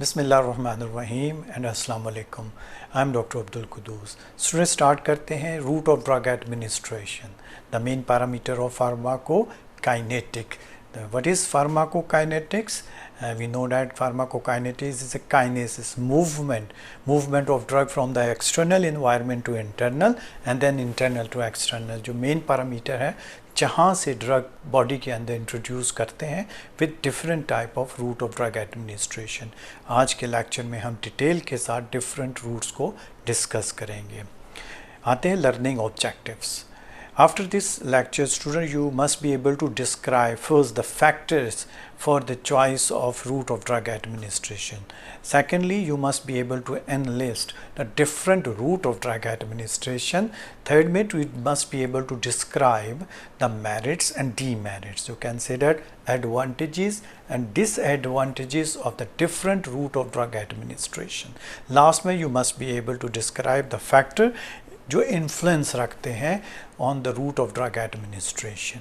बिस्मिल्लाहिर्रहमानिर्रहीम एंड अस्सलाम वालेकुम। I am doctor Abdul Qudoos। Student start करते हैं route of drug administration, the main parameter of pharmacokinetic. What is pharmacokinetics? We know that pharmacokinetics is a kinesis, movement of drug from the external environment to internal and then internal to external। जो main parameter है जहाँ से drug body के अंदर introduce करते हैं with different type of route of drug administration. आज के लेक्चर में हम डिटेल के साथ डिफरेंट रूट्स को डिस्कस करेंगे। आते हैं learning objectives. After this lecture, student, you must be able to describe first the factors for the choice of route of drug administration. Secondly, you must be able to enlist the different route of drug administration. Third, you must be able to describe the merits and demerits. You can say that advantages and disadvantages of the different route of drug administration. Last में you must be able to describe the factor जो influence रखते हैं on the route of drug administration.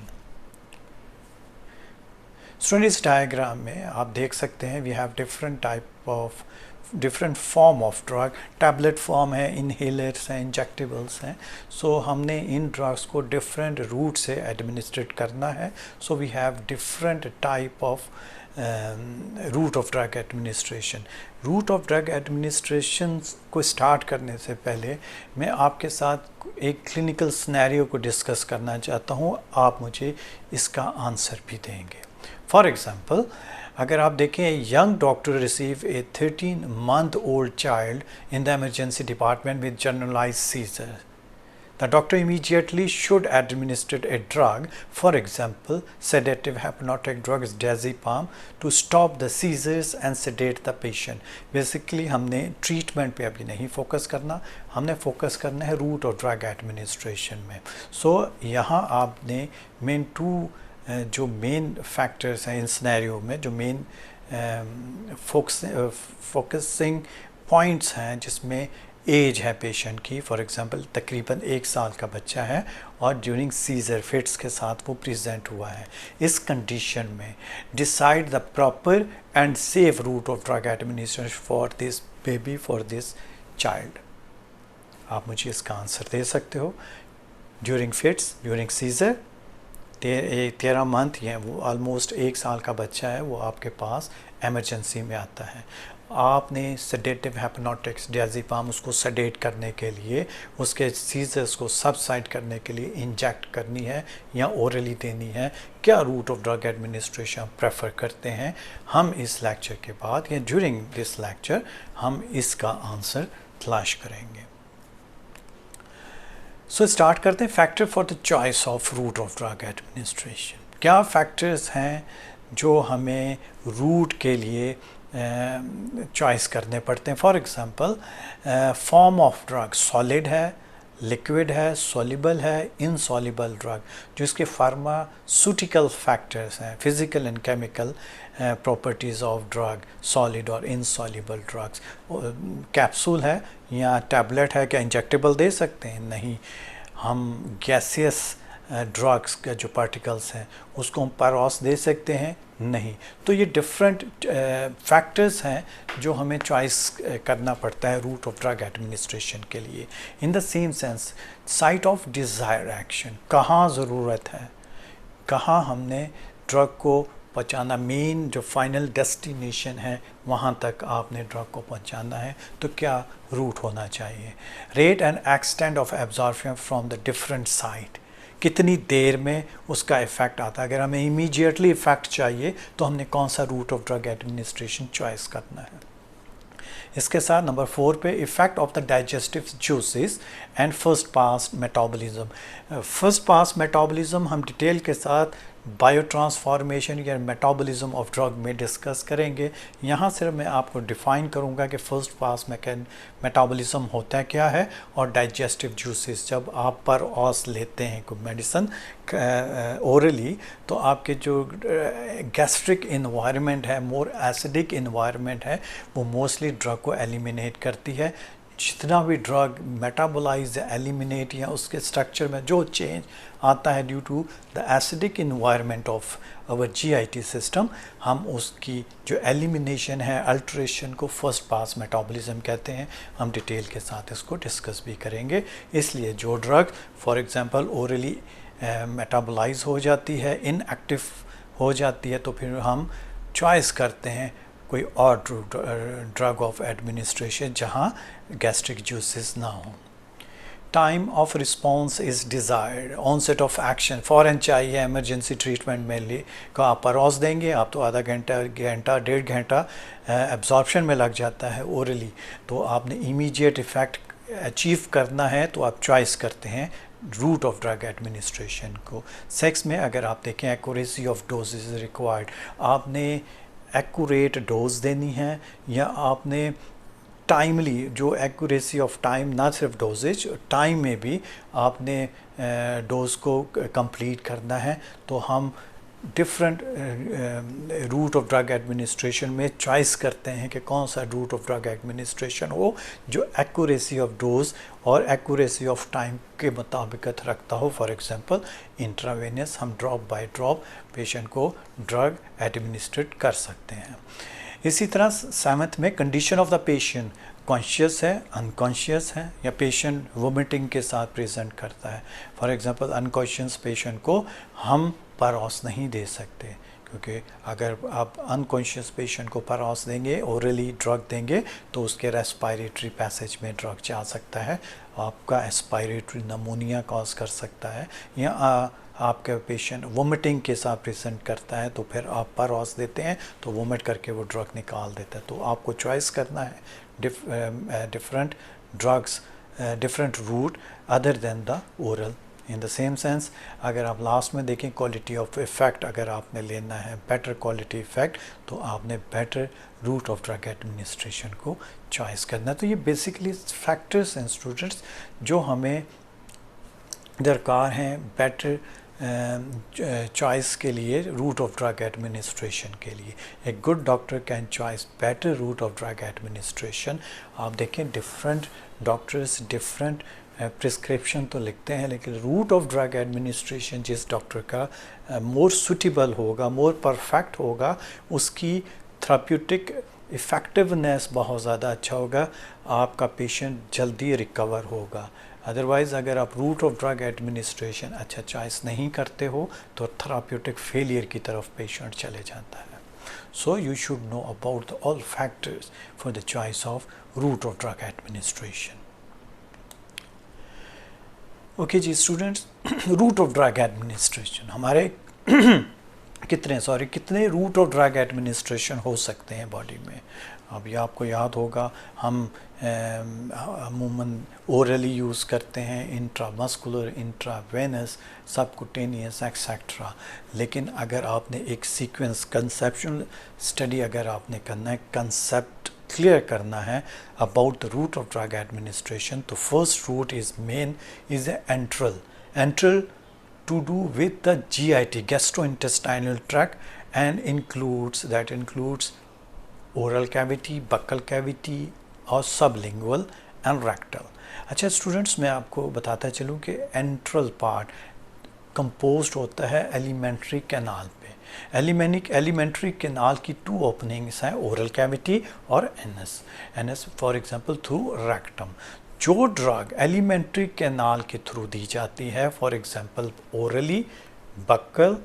Student, इस diagram में आप देख सकते हैं we have different form of drug. Tablet form है, इनहेलर्स हैं, इंजेक्टेबल्स हैं। सो हमने इन ड्रग्स को डिफरेंट रूट से एडमिनिस्ट्रेट करना है। So we have different type of route of drug administration. Route of drug administration को स्टार्ट करने से पहले मैं आपके साथ एक क्लिनिकल सिनेरियो को डिस्कस करना चाहता हूँ। आप मुझे इसका आंसर भी देंगे। फॉर एग्ज़ाम्पल, अगर आप देखें, young doctor receive A 13-month old child in the emergency department with generalized seizure. The doctor immediately should administer a drug, for example, sedative hypnotic drug is diazepam, to stop the seizures and sedate the patient. Basically, हमने treatment पे अभी नहीं focus करना, हमने focus करना है route of drug administration में। सो यहाँ आपने जो मेन फैक्टर्स हैं इन सिनेरियो में, जो मेन फोकसिंग पॉइंट्स हैं, जिसमें एज है पेशेंट की, फॉर एग्जांपल तकरीबन 1 साल का बच्चा है और ड्यूरिंग सीजर फिट्स के साथ वो प्रेजेंट हुआ है। इस कंडीशन में decide the proper and safe route of drug administration for this baby, for this child. आप मुझे इसका आंसर दे सकते हो। During fits, during seizure, 13 month या वो ऑलमोस्ट 1 साल का बच्चा है, वो आपके पास एमरजेंसी में आता है। आपने सेडेटिव हिप्नोटिक्स डियाज़ेपाम उसको सेडेट करने के लिए, उसके सीजर्स को सबसाइड करने के लिए इंजेक्ट करनी है या ओरली देनी है। क्या route of drug administration prefer करते हैं? हम इस लेक्चर के बाद या ड्यूरिंग दिस लेक्चर हम इसका आंसर तलाश करेंगे। सो स्टार्ट करते हैं। Factor for the choice of route of drug administration. क्या फैक्टर्स हैं जो हमें रूट के लिए चॉइस करने पड़ते हैं? For example, form of drug solid है, लिक्विड है, सॉल्युबल है, इनसॉल्युबल ड्रग। जो इसके फार्मास्यूटिकल फैक्टर्स हैं, physical and chemical properties of drug, solid और इनसॉल्युबल ड्रग्स। कैप्सूल है या टैबलेट है, क्या इंजेक्टेबल दे सकते हैं? नहीं। हम गैसियस ड्रग्स का जो पार्टिकल्स हैं उसको हम पैरॉस दे सकते हैं? नहीं। तो ये डिफरेंट फैक्टर्स हैं जो हमें चॉइस करना पड़ता है रूट ऑफ ड्रग एडमिनिस्ट्रेशन के लिए। इन the same sense, site of desire action, कहाँ ज़रूरत है, कहाँ हमने ड्रग को पहुँचाना, मेन जो फाइनल डेस्टिनेशन है वहाँ तक आपने ड्रग को पहुँचाना है, तो क्या रूट होना चाहिए? Rate and extent of absorption from the different site, कितनी देर में उसका इफ़ेक्ट आता है। अगर हमें इमीडिएटली इफ़ेक्ट चाहिए तो हमने कौन सा route of drug administration choice करना है। इसके साथ नंबर 4 पे effect of the digestive juices and first pass metabolism. First pass metabolism हम डिटेल के साथ बायो ट्रांसफॉर्मेशन या मेटाबॉलिज्म ऑफ ड्रग में डिस्कस करेंगे। यहाँ सिर्फ मैं आपको डिफ़ाइन करूँगा कि फ़र्स्ट पास मेटाबॉलिज्म होता है क्या है, और डाइजेस्टिव जूसेस जब आप पर ऑस लेते हैं कोई मेडिसिन ओरली, तो आपके जो गैस्ट्रिक इन्वायरमेंट है, मोर एसिडिक इन्वायरमेंट है, वो मोस्टली ड्रग को एलिमिनेट करती है। जितना भी ड्रग मेटाबोलाइज या एलिमिनेट या उसके स्ट्रक्चर में जो चेंज आता है due to the acidic environment of our GIT system, हम उसकी जो एलिमिनेशन है, अल्ट्रेशन को फर्स्ट पास मेटाबॉलिज्म कहते हैं। हम डिटेल के साथ इसको डिस्कस भी करेंगे। इसलिए जो drug for example orally metabolize हो जाती है, इनएक्टिव हो जाती है, तो फिर हम चॉइस करते हैं कोई और ड्रग ऑफ एडमिनिस्ट्रेशन जहाँ गैस्ट्रिक जूसेस ना हो। Time of response is desired, onset of action, फ़ौरन चाहिए इमरजेंसी ट्रीटमेंट में लिए को आप परोस देंगे, आप तो आधा घंटा 1.5 घंटा एब्जॉर्प्शन में लग जाता है ओरली, तो आपने इमीडिएट इफ़ेक्ट अचीव करना है तो आप चॉइस करते हैं रूट ऑफ ड्रग एडमिनिस्ट्रेशन को। सेक्स में अगर आप देखें accuracy of dose is required, आपने एक्यूरेट डोज देनी है या आपने टाइमली जो एक्यूरेसी ऑफ टाइम, ना सिर्फ डोजेज, टाइम में भी आपने डोज को कंप्लीट करना है। तो हम different route of drug administration में चॉइस करते हैं कि कौन सा रूट ऑफ ड्रग एडमिनिस्ट्रेशन हो जो एक्यूरेसी ऑफ डोज और एक्यूरेसी ऑफ टाइम के मुताबिक रखता हो। फॉर एग्जांपल इंट्रावेनस, हम ड्रॉप बाय ड्रॉप पेशेंट को ड्रग एडमिनिस्ट्रेट कर सकते हैं। इसी तरह सेवंथ में condition of the patient, conscious है, अनकॉन्शियस है, या पेशेंट वोमिटिंग के साथ प्रेजेंट करता है। फॉर एग्जांपल अनकॉन्शियस पेशेंट को हम परोस नहीं दे सकते, क्योंकि अगर आप अनकॉन्शियस पेशेंट को परोस देंगे, ओरली ड्रग देंगे, तो उसके रेस्पिरेटरी पैसेज में ड्रग जा सकता है, आपका एस्पायरेटरी नमोनिया कॉज कर सकता है, या आपका पेशेंट वोमिटिंग के साथ प्रेजेंट करता है तो फिर आप परोस देते हैं तो वोमिट करके वो ड्रग निकाल देता है। तो आपको चॉइस करना है different drugs, different route other than the oral. In the same sense अगर आप लास्ट में देखें क्वालिटी ऑफ इफ़ेक्ट, अगर आपने लेना है बेटर क्वालिटी इफ़ेक्ट तो आपने better route of drug administration को चॉइस करना है। तो ये बेसिकली फैक्टर्स एंड स्टूडेंट्स जो हमें दरकार हैं बेटर चॉइस के लिए, रूट ऑफ ड्रग एडमिनिस्ट्रेशन के लिए। एक good doctor can choice better route of drug administration. आप देखें डिफरेंट डॉक्टर्स डिफरेंट प्रिस्क्रिप्शन तो लिखते हैं, लेकिन रूट ऑफ ड्रग एडमिनिस्ट्रेशन जिस डॉक्टर का मोर सूटेबल होगा, मोर परफेक्ट होगा, उसकी थेराप्यूटिक इफ़ेक्टिवनेस बहुत ज़्यादा अच्छा होगा, आपका पेशेंट जल्दी रिकवर होगा। अदरवाइज़ अगर आप रूट ऑफ ड्रग एडमिनिस्ट्रेशन अच्छा चॉइस नहीं करते हो तो थेराप्यूटिक फेलियर की तरफ पेशेंट चले जाता है। So you should know about the all factors for the choice of route of drug administration. Okay जी students, route of drug administration हमारे कितने रूट ऑफ ड्रग एडमिनिस्ट्रेशन हो सकते हैं बॉडी में। अब ये आपको याद होगा, हम अमूमन ओरली यूज़ करते हैं, इंट्रामस्कुलर, इंट्रावेनस, सबकुटेनियस एक्सेट्रा। लेकिन अगर आपने एक सीक्वेंस कंसेप्चुअल स्टडी अगर आपने करना है, कंसेप्ट क्लियर करना है about the route of drug administration, तो first route is main is enteral. Enteral to do with the GIT, gastrointestinal tract, and includes oral cavity, buccal cavity और sublingual and rectal। अच्छा students, मैं आपको बताता चलूँ कि एंट्रल पार्ट कंपोज्ड होता है एलिमेंट्री कैनाल पे। एलिमेंट्री कैनाल की 2 ओपनिंग्स हैं, ओरल कैविटी और NS for example through rectum. जो ड्रग एलिमेंट्री कैनाल के थ्रू दी जाती है, फॉर एग्जांपल ओरली, बक्कल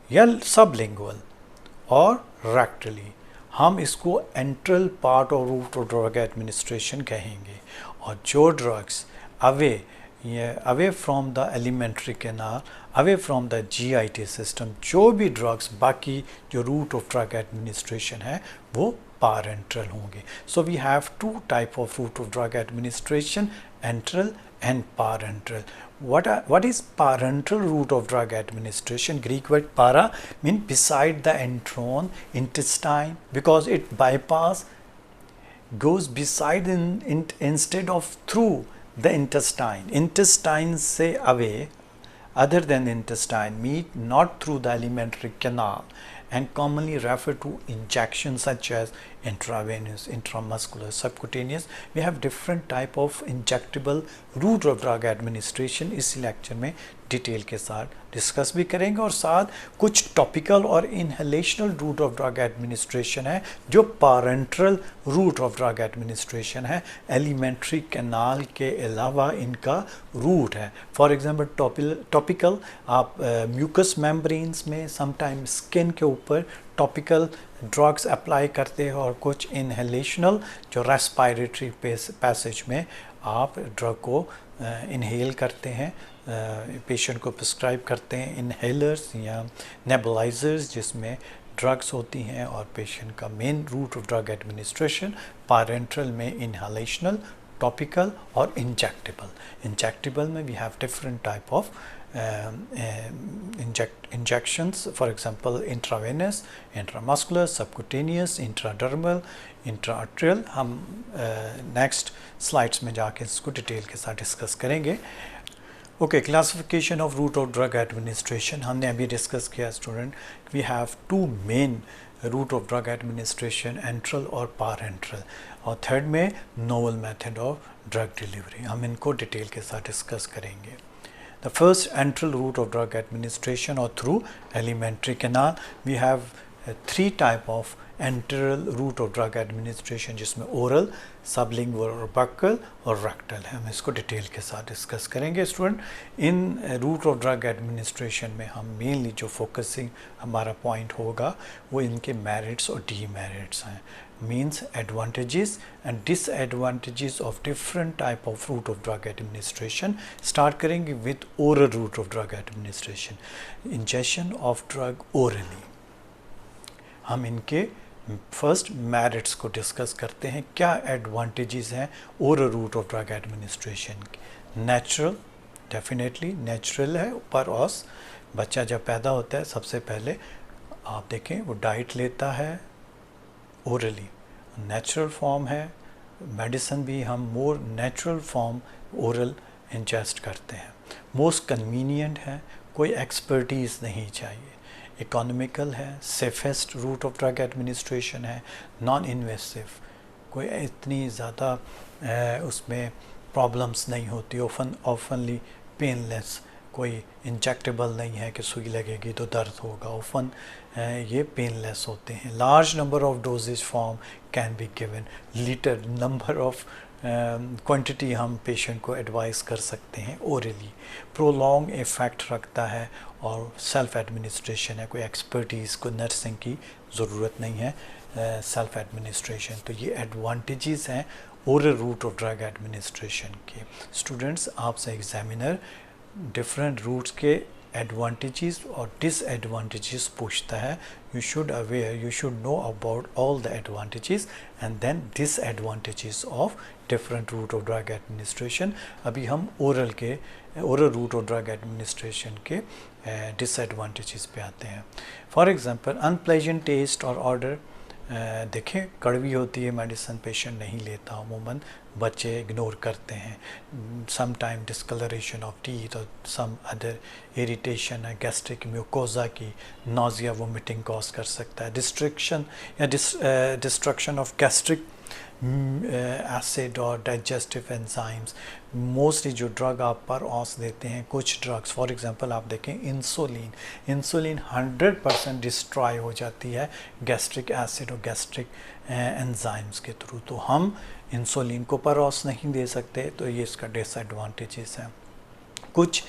या सबलिंगुअल और रेक्टली, हम इसको एंट्रल पार्ट और रूट ऑफ ड्रग एडमिनिस्ट्रेशन कहेंगे। और जो drugs away from the alimentary canal, away from the JIT system, जो भी ड्रग्स बाकी जो रूट ऑफ ड्रग एडमिनिस्ट्रेशन है वो parenteral होंगे। So we have 2 type of route of drug administration, enteral and parenteral. What is parenteral route of drug administration? Greek word para mean beside the enteron, intestine, because it goes beside instead of through the intestine से away, other than intestine meet not through the alimentary canal and commonly refer to injections such as intravenous, intramuscular, subcutaneous. We have different type of injectable route of drug administration इस lecture में detail के साथ discuss भी करेंगे और साथ कुछ topical और inhalational route of drug administration है जो parenteral route of drug administration है, एलिमेंट्री कैनाल के अलावा इनका रूट है। फॉर एग्जांपल टॉपिकल आप म्यूकस मेम्ब्रेन्स में समटाइम स्किन के ऊपर टॉपिकल ड्रग्स अप्लाई करते हैं और कुछ इनहेलेशनल जो रेस्पिरेटरी पैसेज में आप ड्रग को इनहेल करते हैं, पेशेंट को प्रिस्क्राइब करते हैं इनहेलर्स या नेबुलाइजर्स जिसमें ड्रग्स होती हैं और पेशेंट का main route of drug administration parenteral में इनहेलेशनल, टॉपिकल और इंजेक्टेबल में we have different type of injections, for example intravenous, intramuscular, subcutaneous, intradermal, intraarterial। हम नेक्स्ट स्लाइड्स में जाके इसको डिटेल के साथ डिस्कस करेंगे। Okay, classification of route of drug administration हमने अभी डिस्कस किया student. We have two main route of drug administration, enteral और पैरेंट्रल, और थर्ड में novel method of drug delivery. हम इनको डिटेल के साथ डिस्कस करेंगे। The first enteral route of drug administration or through alimentary canal. We have three type of enteral route of drug administration जिसमें oral, sublingual और buccal और rectal है। हम इसको डिटेल के साथ डिस्कस करेंगे स्टूडेंट। इन रूट ऑफ ड्रग एडमिनिस्ट्रेशन में हम मेनली जो फोकसिंग हमारा पॉइंट होगा वो इनके मेरिट्स और डीमेरिट्स हैं, means advantages and disadvantages of different type of route of drug administration। start करेंगे with oral route of drug administration, ingestion of drug orally। हम इनके फर्स्ट मेरिट्स को डिस्कस करते हैं। क्या एडवांटेजेस हैं oral route of drug administration की? Natural, definitely natural है। पर ऑस बच्चा जब पैदा होता है सबसे पहले आप देखें वो डाइट लेता है ओरली, नेचुरल फॉर्म है। मेडिसिन भी हम more natural form oral ingest करते हैं। मोस्ट कन्वीनियंट है, कोई एक्सपर्टीज़ नहीं चाहिए, इकोनॉमिकल है, safest route of drug administration है, नॉन इन्वेसिव, कोई इतनी ज़्यादा उसमें प्रॉब्लम्स नहीं होती, ऑफनली पेनलेस, कोई इंजेक्टेबल नहीं है कि सुई लगेगी तो दर्द होगा, ऑफन ये पेनलेस होते हैं। Large number of doses form can be given, litre number of quantity हम पेशेंट को एडवाइस कर सकते हैं ओरली। प्रोलॉन्ग इफ़ेक्ट रखता है और सेल्फ एडमिनिस्ट्रेशन है, कोई एक्सपर्टीज़ को नर्सिंग की ज़रूरत नहीं है, सेल्फ एडमिनिस्ट्रेशन। तो ये एडवांटेजेस हैं oral route of drug administration के। स्टूडेंट्स आपसे एग्जामिनर डिफरेंट रूट्स के एडवांटेजेस और डिसएडवांटेजेस पूछता है। You should aware, you should know about all the advantages and then disadvantages of different route of drug administration. अभी हम oral route of drug administration के disadvantages पे आते हैं। फॉर एग्जांपल अनप्लेजेंट टेस्ट और ऑर्डर, देखें कड़वी होती है मेडिसिन, पेशेंट नहीं लेता, अमूमन बच्चे इग्नोर करते हैं। Some time discoloration of teeth और सम अदर इरिटेशन है गैस्ट्रिक म्यूकोजा की, नोजिया वोमिटिंग कॉज कर सकता है। डिस्ट्रक्शन या डिस्ट्रक्शन ऑफ गैस्ट्रिक एसिड और डाइजेस्टिव एंजाइम्स। मोस्टली जो ड्रग आप पर ऑस देते हैं, कुछ ड्रग्स फॉर एग्जांपल आप देखें इंसुलिन 100% डिस्ट्रॉय हो जाती है गैस्ट्रिक एसिड और गैस्ट्रिक एंजाइम्स के थ्रू, तो हम इंसुलिन को पर ऑस नहीं दे सकते, तो ये इसका डिसएडवांटेजेस है। कुछ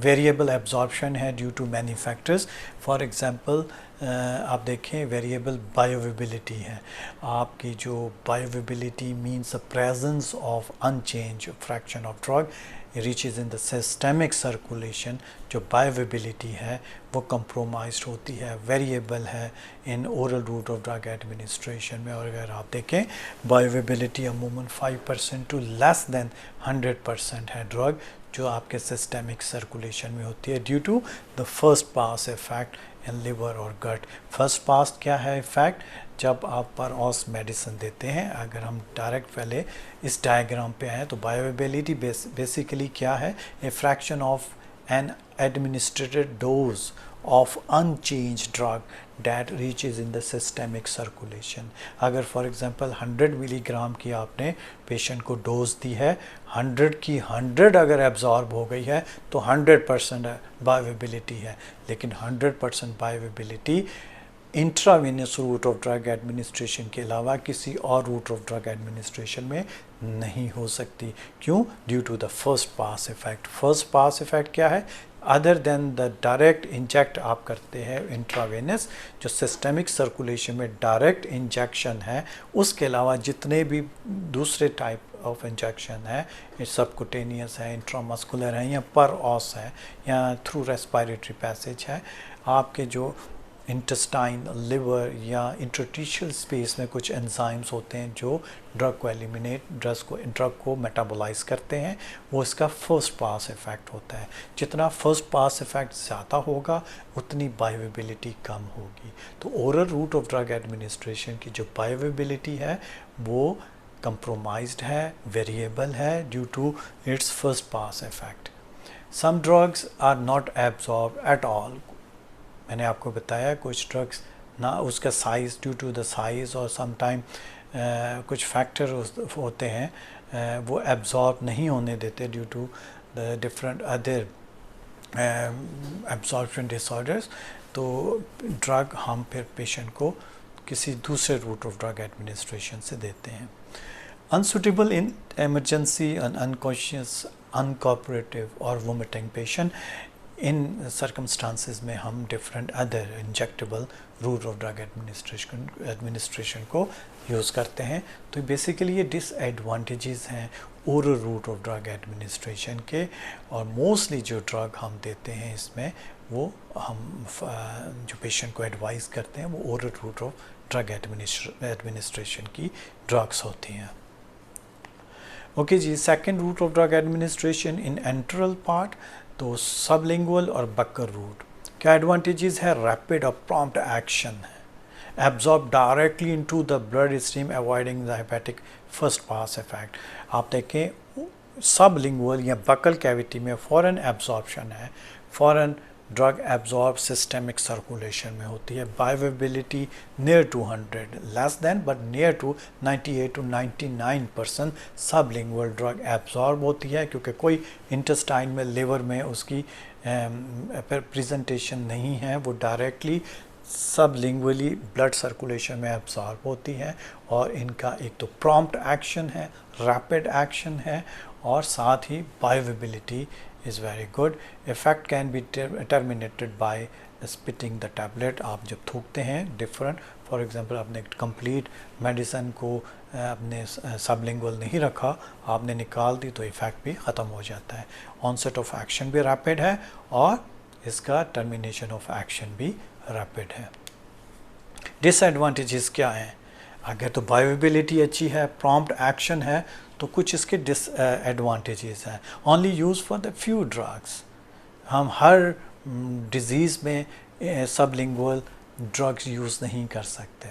वेरिएबल एब्जॉर्प्शन है due to many factors. For example आप देखें वेरिएबल बायोवेबिलिटी है, आपकी जो bioavailability means the presence of unchanged fraction of drug reaches in the systemic circulation. जो बायोवेबिलिटी है वो कंप्रोमाइज्ड होती है, वेरिएबल है in oral route of drug administration में। और अगर आप देखें बायोवेबिलिटी अमूमन 5% टू लेस देन 100% है ड्रग जो आपके सिस्टेमिक सर्कुलेशन में होती है due to the first pass effect in liver और गट। फर्स्ट पास क्या है इफेक्ट? जब आप पर ऑस मेडिसिन देते हैं, अगर हम डायरेक्ट पहले इस डायग्राम पे आए तो बायोवेबिलिटी बेसिकली क्या है? A fraction of an administered dose of unchanged drug that reaches in the systemic circulation. अगर फॉर एग्जांपल 100 मिलीग्राम की आपने पेशेंट को डोज दी है, 100 की 100 अगर एब्जॉर्ब हो गई है तो 100% बायोवेबिलिटी है, लेकिन 100% bioavailability intravenous route of drug administration के अलावा किसी और रूट ऑफ ड्रग एडमिनिस्ट्रेशन में नहीं हो सकती. क्यों? Due to the first pass effect. First pass effect क्या है? Other than the direct inject आप करते हैं इंट्रावेनस, जो सिस्टेमिक सर्कुलेशन में डायरेक्ट इंजेक्शन है, उसके अलावा जितने भी दूसरे टाइप ऑफ इंजेक्शन है, ये सबकुटेनियस है, इंट्रामस्कुलर है, या पर ऑस है, या थ्रू रेस्पिरेटरी पैसेज है, आपके जो इंटेस्टाइन, लिवर या इंटरस्टिशियल स्पेस में कुछ एंजाइम्स होते हैं जो ड्रग को एलिमिनेट, ड्रग को मेटाबोलाइज करते हैं, वो इसका फर्स्ट पास इफ़ेक्ट होता है. जितना फर्स्ट पास इफ़ेक्ट ज़्यादा होगा उतनी बायोवेबिलिटी कम होगी. तो oral route of drug administration की जो बायोवेबिलिटी है वो कंप्रोमाइज्ड है, वेरिएबल है due to its first pass effect. Some drugs are not absorb at all. मैंने आपको बताया कुछ ड्रग्स ना, उसका size, due to the size और समटाइम कुछ फैक्टर होते हैं वो एब्जॉर्ब नहीं होने देते due to the different other absorption disorders. तो ड्रग हम फिर पेशेंट को किसी दूसरे रूट ऑफ ड्रग एडमिनिस्ट्रेशन से देते हैं. Unsuitable in emergency and unconscious, uncooperative और वोमिटिंग पेशेंट, इन सर्कमस्टांसिस में हम different other injectable route of drug administration को यूज़ करते हैं. तो बेसिकली ये डिसएडवांटेजेस हैं oral route of drug administration के, और मोस्टली जो ड्रग हम देते हैं इसमें वो हम जो पेशेंट को एडवाइस करते हैं वो oral route of drug administration की ड्रग्स होती हैं. ओके जी, second route of drug administration in enteral part, तो सबलिंगुअल और बक्कल रूट. क्या एडवांटेजेस है? रैपिड और प्रॉम्प्ट एक्शन है, absorb directly into the blood stream, avoiding the hepatic first pass effect. आप देखें सबलिंगुअल या बक्कल कैविटी में फॉरन एब्जॉर्प्शन है, फॉरन ड्रग एब्जॉर्ब सिस्टेमिक सर्कुलेशन में होती है. Bioavailability near to 100, less than but near to 98 to 99% sublingual drug absorb होती है, क्योंकि कोई इंटेस्टाइन में, लिवर में उसकी प्रेजेंटेशन नहीं है, वो डायरेक्टली सबलिंगुअली ब्लड सर्कुलेशन में एब्जॉर्ब होती है. और इनका एक तो प्रॉम्प्ट एक्शन है, रैपिड एक्शन है, और साथ ही बायोवेबिलिटी is very good. Effect can be terminated by spitting the tablet. आप जब थूकते हैं डिफरेंट, फॉर एग्जांपल आपने कंप्लीट मेडिसिन को आपने सबलिंगुअल नहीं रखा, आपने निकाल दी, तो इफ़ेक्ट भी ख़त्म हो जाता है. ऑनसेट ऑफ एक्शन भी रैपिड है और इसका टर्मिनेशन ऑफ एक्शन भी रैपिड है. डिसएडवांटेजेस क्या हैं? अगर तो बायोवेबिलिटी अच्छी है, प्रॉम्प्ट एक्शन है, तो कुछ इसके डिसएडवांटेजेस हैं. Only use for the few drugs. हम हर डिज़ीज़ में सबलिंगुअल ड्रग्स यूज़ नहीं कर सकते.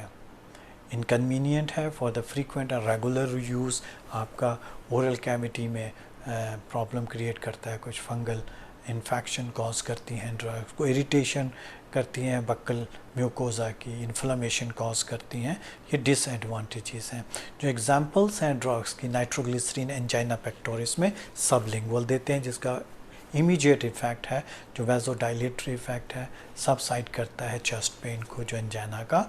इनकन्वीनियंट है for the frequent and regular use. आपका ओरल कैविटी में प्रॉब्लम क्रिएट करता है, कुछ फंगल इन्फेक्शन कॉज करती हैं ड्रग्स, को इरिटेशन करती हैं बक्कल म्यूकोजा की, इन्फ्लेमेशन कॉज करती हैं. ये डिसएडवांटेजेस हैं. जो एग्जांपल्स हैं ड्रग्स की, नाइट्रोग्लिसरीन एंजाइना पेक्टोरिस में सबलिंगुअल देते हैं, जिसका इमीडिएट इफेक्ट है, जो वैसोडाइलेटरी इफेक्ट है, सबसाइड करता है चेस्ट पेन को, जो एंजाइना का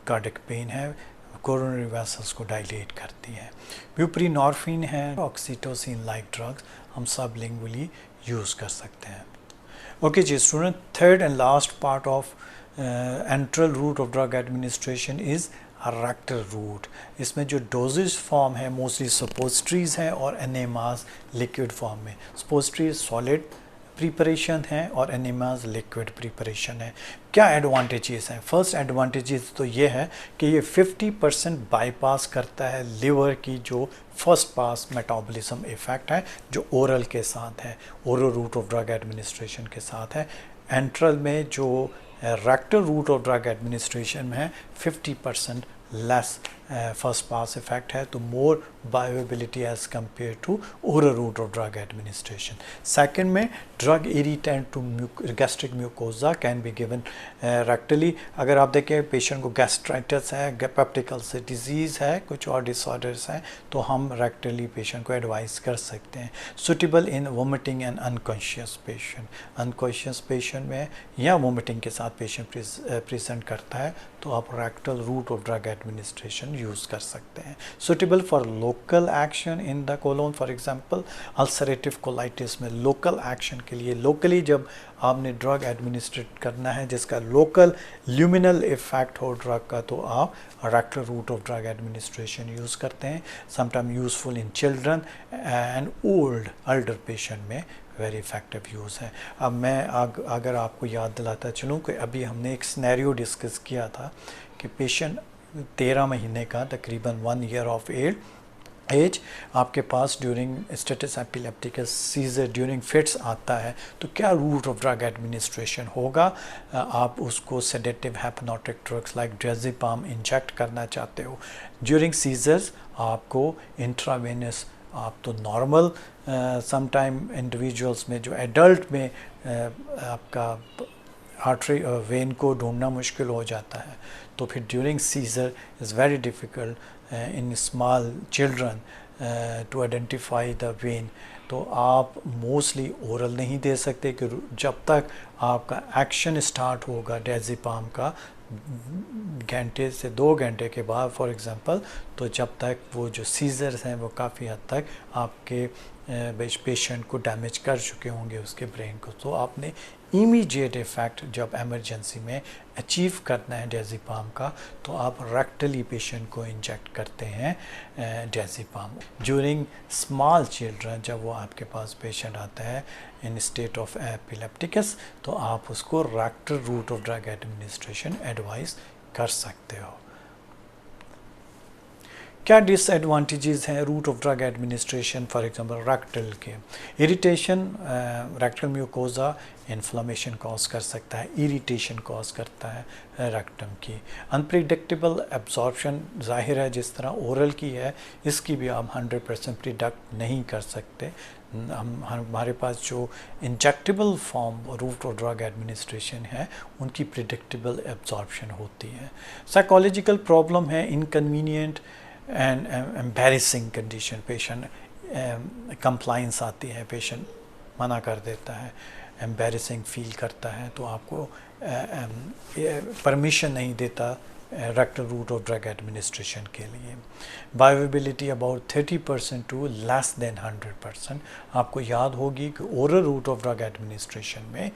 कार्डिक पेन है, कोरोनरी वेसल्स को डायलेट करती है. ब्यूप्रीनॉर्फिन है, ऑक्सीटोसिन लाइक ड्रग्स हम सबलिंगुअली यूज़ कर सकते हैं. ओके जी student, third and last part of enteral route of drug administration is rectal route. इसमें जो डोजेज फॉर्म है मोस्टली सपोजिटरीज हैं और एनेमास लिक्विड फॉर्म में. सपोजिटरीज सॉलिड प्रिपरेशन है और एनेमास लिक्विड प्रिपरेशन है. क्या एडवांटेजेस हैं? फर्स्ट एडवांटेजेस तो ये है कि ये 50% बाईपास करता है लिवर की जो फर्स्ट पास मेटाबॉलिज्म इफेक्ट है, जो ओरल के साथ है, oral route of drug administration के साथ है. एंट्रल में जो rectal route of drug administration में है 50% लेस फर्स्ट पास इफेक्ट है, तो more bioavailability as compare to oral route of drug administration. Second में drug irritant to gastric mucosa can be given rectally. अगर आप देखें पेशेंट को गैस्ट्राइटिस है, पेप्टिक अल्सर डिजीज़ है, कुछ और डिसऑर्डर्स हैं, तो हम रेक्टली पेशेंट को एडवाइस कर सकते हैं। Suitable in vomiting and unconscious patient, unconscious patient में या वोमिटिंग के साथ पेशेंट प्रेजेंट करता है तो आप rectal route of drug administration use कर सकते हैं। Suitable for local action in the colon, for example ulcerative colitis में लोकल एक्शन के लिए, लोकली जब आपने ड्रग एडमिनिस्ट्रेट करना है जिसका लोकल ल्यूमिनल इफेक्ट हो ड्रग का, तो आप rectal route of drug administration use करते हैं। Sometime useful in children and older patient में वेरी इफ़ेक्टिव यूज़ है। अब मैं अगर आपको याद दिलाता चलूँ कि अभी हमने एक सिनेरियो डिस्कस किया था कि पेशेंट 13 महीने का, तकरीबन 1 ईयर ऑफ एज, आपके पास during status epilepticus seizure during fits आता है, तो क्या रूट ऑफ ड्रग एडमिनिस्ट्रेशन होगा? आप उसको sedative hypnotic drugs like diazepam inject करना चाहते हो। ड्यूरिंग सीजर्स आपको इंट्रावेनस, आप तो नॉर्मल समटाइम इंडिविजुअल्स में, जो एडल्ट में आपका आर्टरी वेन को ढूंढना मुश्किल हो जाता है, तो फिर during seizure is very difficult in small children to identify the vein. तो आप मोस्टली ओरल नहीं दे सकते कि जब तक आपका एक्शन स्टार्ट होगा डायज़ेपाम का घंटे से 2 घंटे के बाद फॉर एग्ज़ाम्पल, तो जब तक वो जो सीजर्स हैं वो काफ़ी हद तक आपके पेशेंट को डैमेज कर चुके होंगे उसके ब्रेन को, तो आपने इमीडिएट इफ़ेक्ट जब एमरजेंसी में अचीव करना है डायज़ेपाम का, तो आप रेक्टली पेशेंट को इंजेक्ट करते हैं डायज़ेपाम। ड्यूरिंग स्मॉल चिल्ड्रन, जब वो आपके पास पेशेंट आता है इन स्टेट ऑफ एपिलेप्टिकस, तो आप उसको rectal route of drug administration advice कर सकते हो। क्या डिसएडवांटेजेस हैं route of drug administration? For example rectal के irritation, rectal mucosa inflammation cause कर सकता है, इरिटेशन कॉज करता है रेक्टम की। अनप्रिडिक्टेबल एब्जॉर्प्शन, जाहिर है जिस तरह ओरल की है इसकी भी आप 100% प्रिडिक्ट नहीं कर सकते। हमारे पास जो injectable form route of drug administration है उनकी प्रिडिक्टेबल एब्जॉर्प्शन होती है। साइकोलॉजिकल प्रॉब्लम है, inconvenient and embarrassing condition, patient compliance आती है, पेशेंट मना कर देता है, एम्बैरेसिंग फील करता है, तो आपको परमिशन नहीं देता rectal route of drug administration के लिए। बायोएबिलिटी अबाउट 30% टू लेस देन 100%। आपको याद होगी कि oral route of drug administration में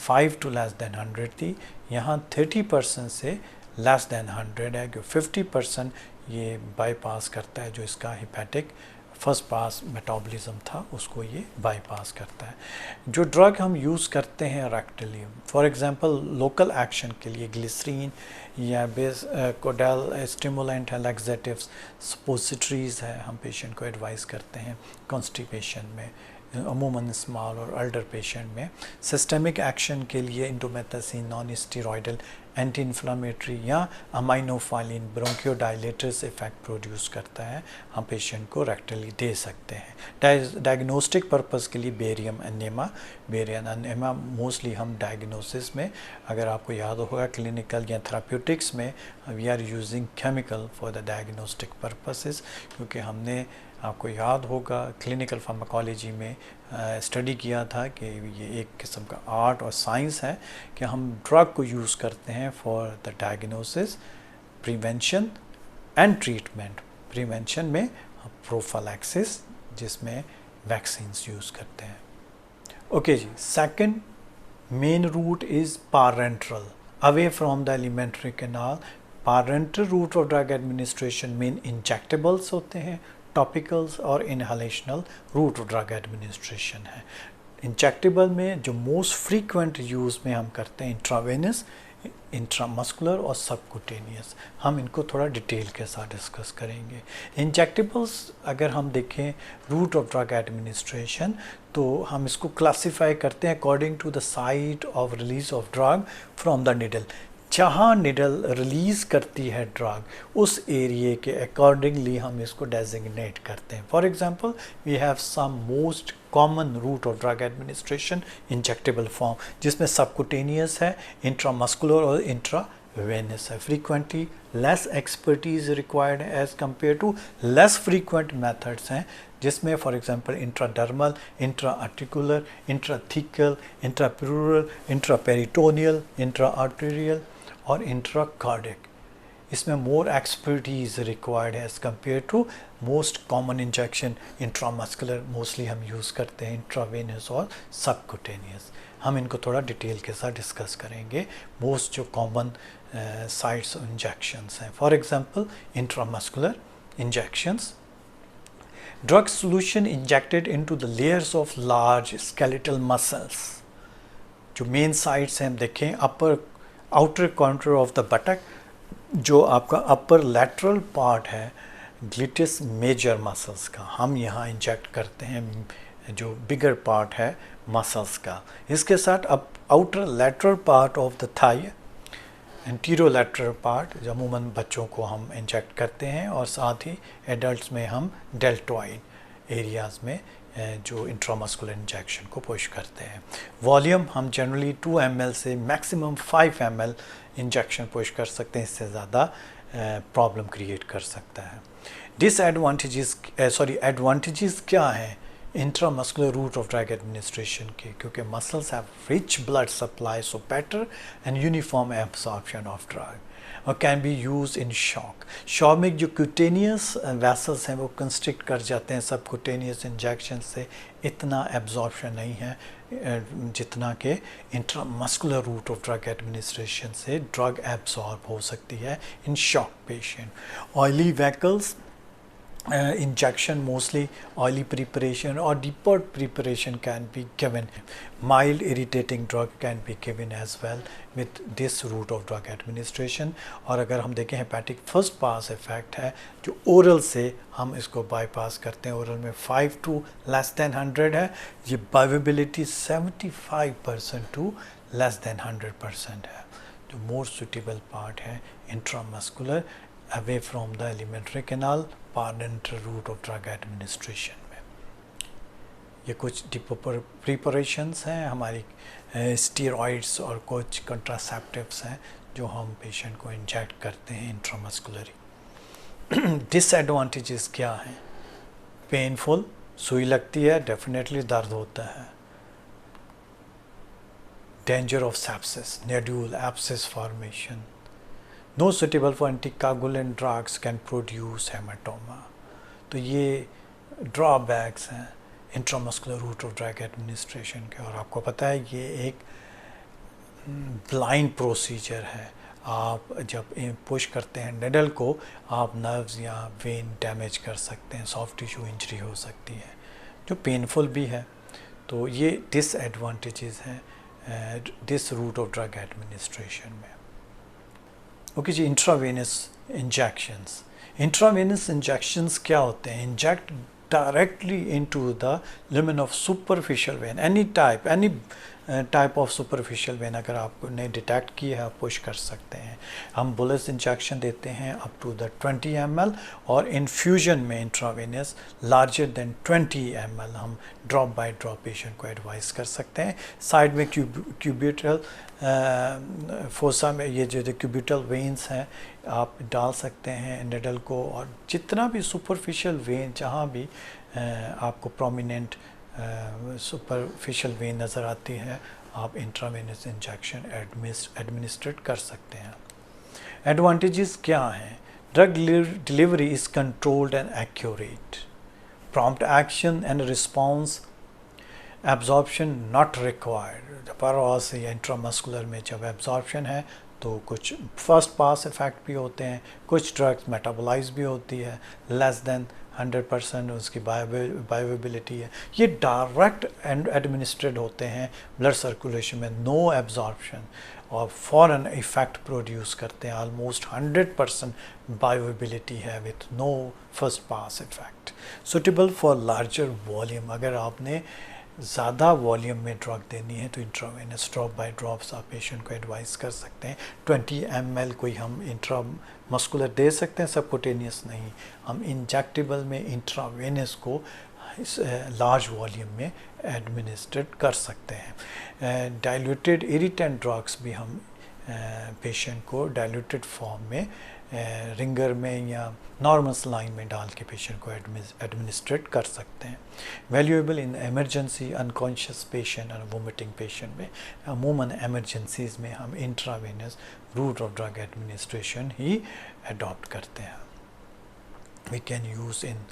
5 टू लेस देन 100 थी, यहाँ 30% से लेस देन 100 है, कि 50% ये बाईपास करता है, जो इसका हिपैटिक फर्स्ट पास मेटाबॉलिज्म था उसको ये बाईपास करता है। जो ड्रग हम यूज़ करते हैं रेक्टली, फॉर एग्जांपल लोकल एक्शन के लिए ग्लिसरीन या बेस कोडाल स्टिमुलेंट है, लैक्सेटिव्स, सपोजिटरीज़ है, हम पेशेंट को एडवाइस करते हैं कॉन्स्टिपेशन में, अमूमन स्मॉल और अल्डर पेशेंट में। सिस्टमिक एक्शन के लिए indomethacin, non steroidal anti inflammatory या अमाइनोफाइलिन ब्रोंकियोडाइलेटर्स इफेक्ट प्रोड्यूस करता है, हम पेशेंट को रेक्टली दे सकते हैं। डायग्नोस्टिक पर्पस के लिए बेरियम एनेमा मोस्टली हम डायग्नोसिस में, अगर आपको याद होगा क्लिनिकल या थेराप्यूटिक्स में, we are using chemical for the diagnostic purposes, क्योंकि हमने आपको याद होगा क्लिनिकल फार्माकोलॉजी में स्टडी किया था कि ये एक किस्म का आर्ट और साइंस है कि हम ड्रग को यूज़ करते हैं for the diagnosis, prevention and treatment. Prevention में प्रोफिलैक्सिस, जिसमें वैक्सीन्स यूज़ करते हैं। ओके जी, second main route is parenteral, away from the alimentary canal। parenteral route of drug administration main injectables होते हैं, टॉपिकल्स और inhalational route of drug administration है। Injectable में जो मोस्ट फ्रीक्वेंट यूज़ में हम करते हैं इंट्रावेनस, इंट्रामस्कुलर और सबकुटेनियस, हम इनको थोड़ा डिटेल के साथ डिस्कस करेंगे। इंजेक्टेबल्स अगर हम देखें रूट ऑफ ड्रग एडमिनिस्ट्रेशन, तो हम इसको क्लासिफाई करते हैं according to the site of release of drug from the needle. जहाँ निडल रिलीज़ करती है ड्रग, उस एरिए के अकॉर्डिंगली हम इसको डेजिग्नेट करते हैं. For example we have some most common route of drug administration, injectable form, जिसमें सबकुटेनियस है, इंट्रामस्कुलर और इंट्रावेनस है. Frequently less expertise required as compare to less frequent methods हैं, जिसमें for example intradermal, intra articular, intrathecal, intrapleural, intraperitoneal, intra arterial और intracardiac. इसमें more expertise required है as compare to most common injection intramuscular mostly हम use करते हैं, intravenous और subcutaneous. हम इनको थोड़ा डिटेल के साथ डिस्कस करेंगे. मोस्ट जो कॉमन साइट्स इंजेक्शंस हैं, for example intramuscular injections, drug solution injected into the layers of large skeletal muscles. जो मेन साइट्स हैं हम देखें, अपर आउटर कॉर्नर ऑफ द बटक, जो आपका अपर लेटरल पार्ट है ग्लिटिस मेजर मसल्स का, हम यहाँ इंजेक्ट करते हैं जो बिगर पार्ट है मसल्स का. इसके साथ अब outer lateral part of the thigh, anterolateral part, जो अमूमन बच्चों को हम इंजेक्ट करते हैं, और साथ ही एडल्ट्स में हम डेल्टॉइड एरियाज़ में जो इंट्रामस्कुलर इंजेक्शन को पुश करते हैं. वॉल्यूम हम जनरली 2 ml से मैक्सिमम 5 ml इंजेक्शन पुश कर सकते हैं, इससे ज़्यादा प्रॉब्लम क्रिएट कर सकता है. एडवांटेजेस क्या हैं intramuscular route of drug administration के? क्योंकि muscles have rich blood supply, so better and uniform absorption of drug, और can be use in shock. Shock में जो क्यूटेनियस वेसल्स हैं वो कंस्ट्रिक्ट कर जाते हैं. सब क्यूटेनियस इंजेक्शन से इतना एब्जॉर्प्शन नहीं है जितना कि intramuscular route of drug administration से ड्रग एब्जॉर्ब हो सकती है in shock patient. Oily vehicles injection, mostly oily preparation or deeper preparation can be given. Mild irritating drug can be given as well with this route of drug administration. और अगर हम देखें hepatic first pass effect है जो oral से हम इसको bypass करते हैं, ओरल में 5 to less than 100 है, ये बायोबिलिटी 75% to less than 100% है. जो मोर सुटेबल पार्ट है intramuscular away from the alimentary canal, Parenteral route of drug administration में. ये कुछ प्रिपरेशंस हैं हमारी, स्टीरॉइड्स और कुछ कंट्रासेप्टिव्स हैं जो हम पेशेंट को इंजेक्ट करते हैं इंट्रामस्कुलरी. डिसएडवांटेजेस क्या हैं? पेनफुल, सुई लगती है, डेफिनेटली दर्द होता है. Danger of sepsis, nodule, abscess formation. No suitable for anticoagulant drugs can produce hematoma. तो ये ड्रॉबैक्स हैं intramuscular route of drug administration के. और आपको पता है ये एक ब्लाइंड प्रोसीजर है. आप जब पुश करते हैं निडल को, आप नर्व्स या वेन डैमेज कर सकते हैं, सॉफ्ट टिश्यू इंजरी हो सकती है जो पेनफुल भी है. तो ये डिसएडवांटेजेस हैं this route of drug administration में. ओके जी, इंट्रावेनस इंजेक्शंस. इंट्रावेनस इंजेक्शंस क्या होते हैं? Inject directly into the lumen of superficial vein, any type of superficial vein अगर आपने डिटेक्ट की है आप पुश कर सकते हैं. हम बुलेस इंजेक्शन देते हैं अप टू द 20 ml, और इन्फ्यूजन में इंट्रावेनस लार्जर देन 20 ml हम ड्रॉप बाय ड्रॉप पेशेंट को एडवाइस कर सकते हैं. साइड में क्यूबिटल फोसा में ये जो क्यूबिटल वेन्स हैं आप डाल सकते हैं निडल को, और जितना भी सुपरफिशियल वेन जहाँ भी आपको प्रोमिनेंट सुपरफिशियल वेन नज़र आती है आप इंट्रावेनस इंजेक्शन एडमिनिस्ट्रेट कर सकते हैं. एडवांटेजेस क्या हैं? Drug delivery is controlled and accurate, prompt action and response, absorption not required. परवास या इंट्रामस्कुलर में जब एब्जॉर्प्शन है तो कुछ फर्स्ट पास इफेक्ट भी होते हैं, कुछ ड्रग्स मेटाबोलाइज भी होती है, लेस देन 100% उसकी बायोबिलिटी है. ये डायरेक्ट एडमिनिस्ट्रेट होते हैं ब्लड सर्कुलेशन में, नो एब्जॉर्प्शन, और फॉरन इफेक्ट प्रोड्यूस करते हैं. ऑलमोस्ट 100% बायोबिलिटी है with no first pass effect. Suitable for larger volume. अगर आपने ज़्यादा वॉल्यूम में ड्रग देनी है तो इंट्रावेनस ड्रॉप बाय ड्रॉप्स आप पेशेंट को एडवाइस कर सकते हैं। 20 ml कोई हम इंट्रा मस्कुलर दे सकते हैं, सबकुटेनियस नहीं। हम इंजेक्टेबल में इंट्रावेनस को लार्ज वॉल्यूम में एडमिनिस्ट्रेट कर सकते हैं। डाइल्यूटेड इरिटेंट ड्रग्स भी हम पेशेंट को डाइल्यूटेड फॉर्म में रिंगर में या नॉर्मल सलाइन में डाल के पेशेंट को एडमिनिस्ट्रेट कर सकते हैं। Valuable in emergency unconscious patient और वोमिटिंग पेशेंट में अमूमन एमरजेंसीज में हम intravenous route of drug administration ही अडॉप्ट करते हैं। We can use in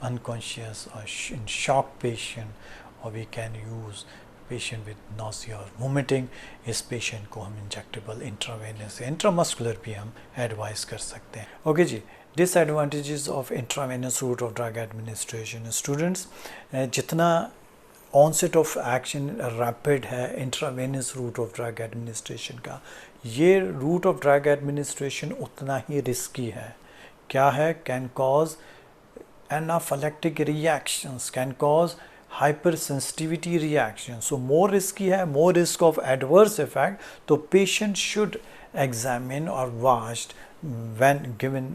unconscious or in shock patient, or we can use patient with nausea or vomiting, इस patient को हम injectable intravenous intramuscular भी हम advise कर सकते हैं। ओके जी, disadvantages of intravenous route of drug administration। students, जितना onset of action rapid है intravenous route of drug administration का, ये route of drug administration उतना ही risky है। क्या है? can cause anaphylactic reactions, can cause hypersensitivity reactions, so more risky है, more risk of adverse effect, so patient should examine or watched when given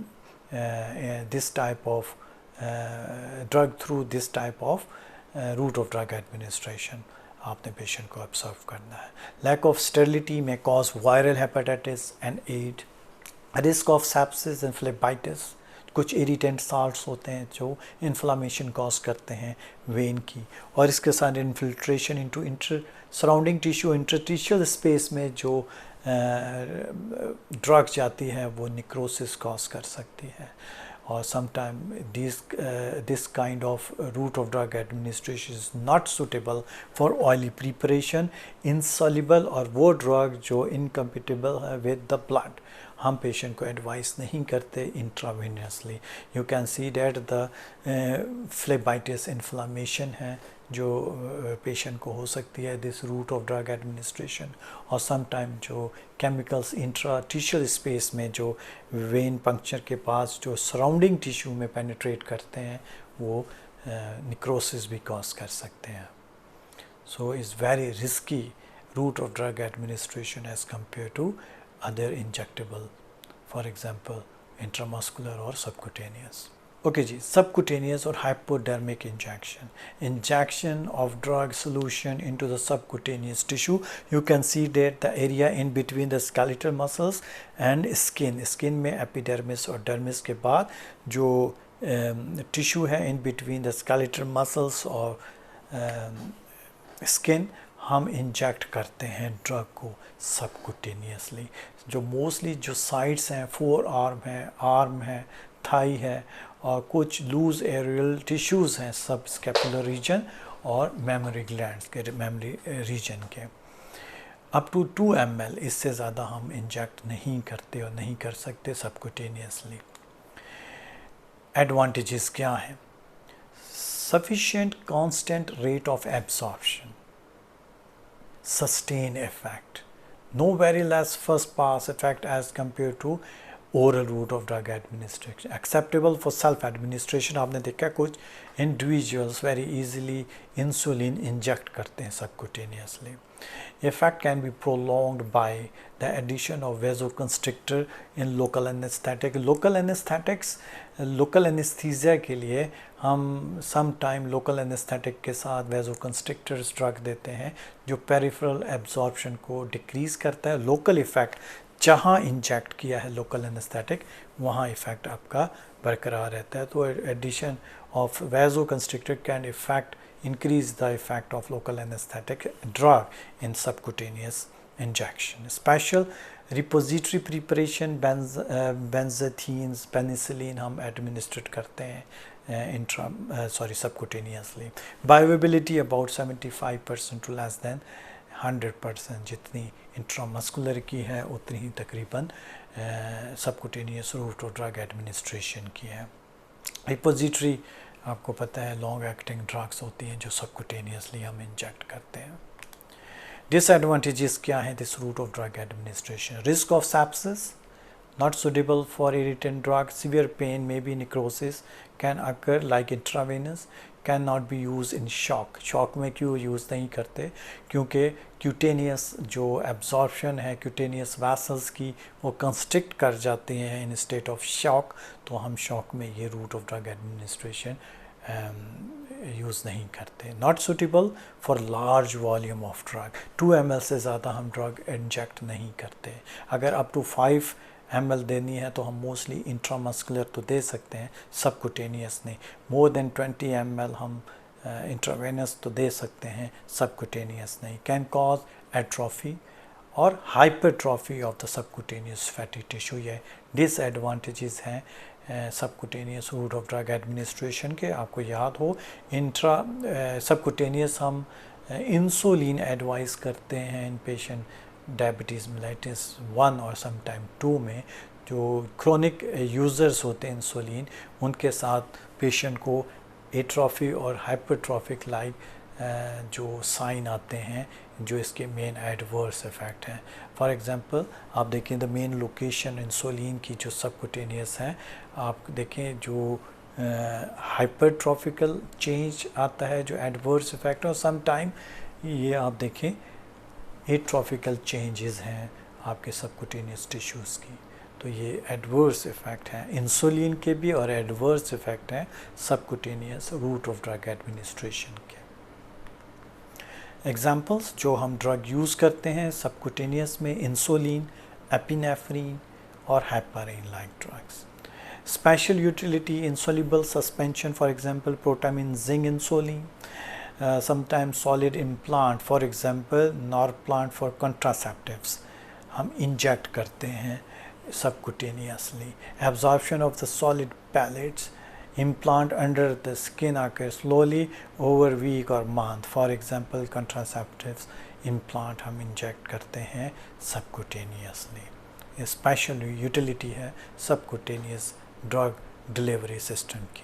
this type of drug through this type of route of drug administration। आपने patient को observe करना है। lack of sterility may cause viral hepatitis and AIDS, risk of sepsis and phlebitis, कुछ irritant salts होते हैं जो inflammation cause करते हैं वेन की, और इसके साथ infiltration into surrounding tissue interstitial space में जो ड्रग जाती है वो निक्रोसिस कॉज कर सकती है। और sometime this kind of route of drug administration is not suitable for oily preparation, insoluble, और वो ड्रग जो इनकम्पेटिबल है विद द ब्लड, हम पेशेंट को एडवाइस नहीं करते intravenously. You can see that the phlebitis inflammation है जो पेशेंट को हो सकती है this route of drug administration, और समटाइम जो केमिकल्स इंट्राटिशियल स्पेस में जो वेन पंक्चर के पास जो सराउंडिंग टिश्यू में पेनिट्रेट करते हैं वो निक्रोसिस भी कॉज कर सकते हैं। So is very risky route of drug administration as compare to other injectable, for example intramuscular or subcutaneous। Okay जी, subcutaneous or hypodermic injection of drug solution into the subcutaneous tissue। you can see that the area in between the skeletal muscles and skin में epidermis और dermis के बाद जो tissue है in between the skeletal muscles और skin, हम inject करते हैं ड्रग को सबकुटेनियसली। जो मोस्टली जो साइड्स हैं, फोर आर्म है, थाई है, और कुछ लूज एरियल टिश्यूज़ हैं सब स्कैपुलर रीजन और मेमोरी ग्लैंड्स के मेमोरी रीजन के। अप टू 2 ml, इससे ज़्यादा हम इंजेक्ट नहीं करते और नहीं कर सकते सबकुटेनियसली। एडवांटेजेस क्या हैं? Sufficient constant rate of absorption, sustain effect, no very less first pass effect as compared to oral route of drug administration, acceptable for self administration। आपने देखा कुछ individuals very easily insulin inject करते हैं subcutaneously। effect can be prolonged by the addition of vasoconstrictor in local anesthetic। local anesthesia के लिए हम sometime local anesthetic के साथ vasoconstrictors drug देते हैं जो peripheral absorption को decrease करता है। local effect, जहाँ इंजेक्ट किया है लोकल एनेस्थेटिक वहाँ इफ़ेक्ट आपका बरकरार रहता है। तो addition of vasoconstrictor can effect increase the effect of local anesthetic drug in subcutaneous injection। Special repository preparation benzathines, penicillin हम administered करते हैं subcutaneously। Bioavailability about 75% to less than 100%, जितनी इंट्रामस्कुलर की है उतनी ही तकरीबन subcutaneous route of drug administration की है। रिपोजिटरी आपको पता है लॉन्ग एक्टिंग ड्रग्स होती हैं जो सबकुटेनियसली हम इंजेक्ट करते हैं। डिसएडवांटेजेस क्या हैं this route of drug administration? Risk of sepsis, not suitable for irritant drug, severe pain, maybe necrosis can occur like intravenous, can not B use in shock. Shock में क्यों use नहीं करते? क्योंकि cutaneous जो absorption है cutaneous vessels की वो constrict कर जाते हैं इन स्टेट ऑफ शॉक, तो हम शॉक में ये route of drug administration use नहीं करते। Not suitable for large volume of drug, 2 ml से ज़्यादा हम ड्रग इंजेक्ट नहीं करते। अगर अप टू 5 ml देनी है तो हम मोस्टली इंट्रामस्कुलर तो दे सकते हैं, सबकुटेनियस नहीं। मोर देन 20 ml हम इंट्रावेनस तो दे सकते हैं, सबकुटेनियस नहीं। कैन कॉज एट्रोफी और hypertrophy of the subcutaneous fatty tissue. ये डिसएडवांटेजेस हैं subcutaneous route of drug administration के। आपको याद हो सबकुटेनियस हम इंसुलिन एडवाइस करते हैं इन पेशेंट डायबिटीज़ मेलाइटिस 1 और समटाइम 2 में। जो क्रोनिक यूज़र्स होते हैं इंसुलिन, उनके साथ पेशेंट को एट्रोफी और हाइपरट्रॉफिक लाइक जो साइन आते हैं, जो इसके मेन एडवर्स इफ़ेक्ट हैं। फॉर एग्ज़ाम्पल आप देखें द मेन लोकेशन इंसुलिन की जो सबकुटेनियस है, आप देखें जो हाइपरट्रॉफिकल चेंज आता है जो एडवर्स इफ़ेक्ट, और सम टाइम ये आप देखें एट्रोफिकल चेंजेस हैं आपके सबकुटेनियस टिश्यूज़ की। तो ये एडवर्स इफ़ेक्ट हैं इंसुलिन के भी और एडवर्स इफ़ेक्ट हैं subcutaneous route of drug administration के। एग्जाम्पल्स जो हम ड्रग यूज़ करते हैं सबकुटेनियस में, इंसुलिन, एपिनेफ्रीन और heparin like drugs. Special utility insoluble suspension, for example protamine zinc insulin, sometimes solid implant, for example norplant for contraceptives हम inject करते हैं subcutaneously. Absorption of the solid pellets, implant under the skin occur slowly over week or month, for example contraceptives implant हम inject करते हैं subcutaneously। ये special utility है subcutaneous drug delivery system की।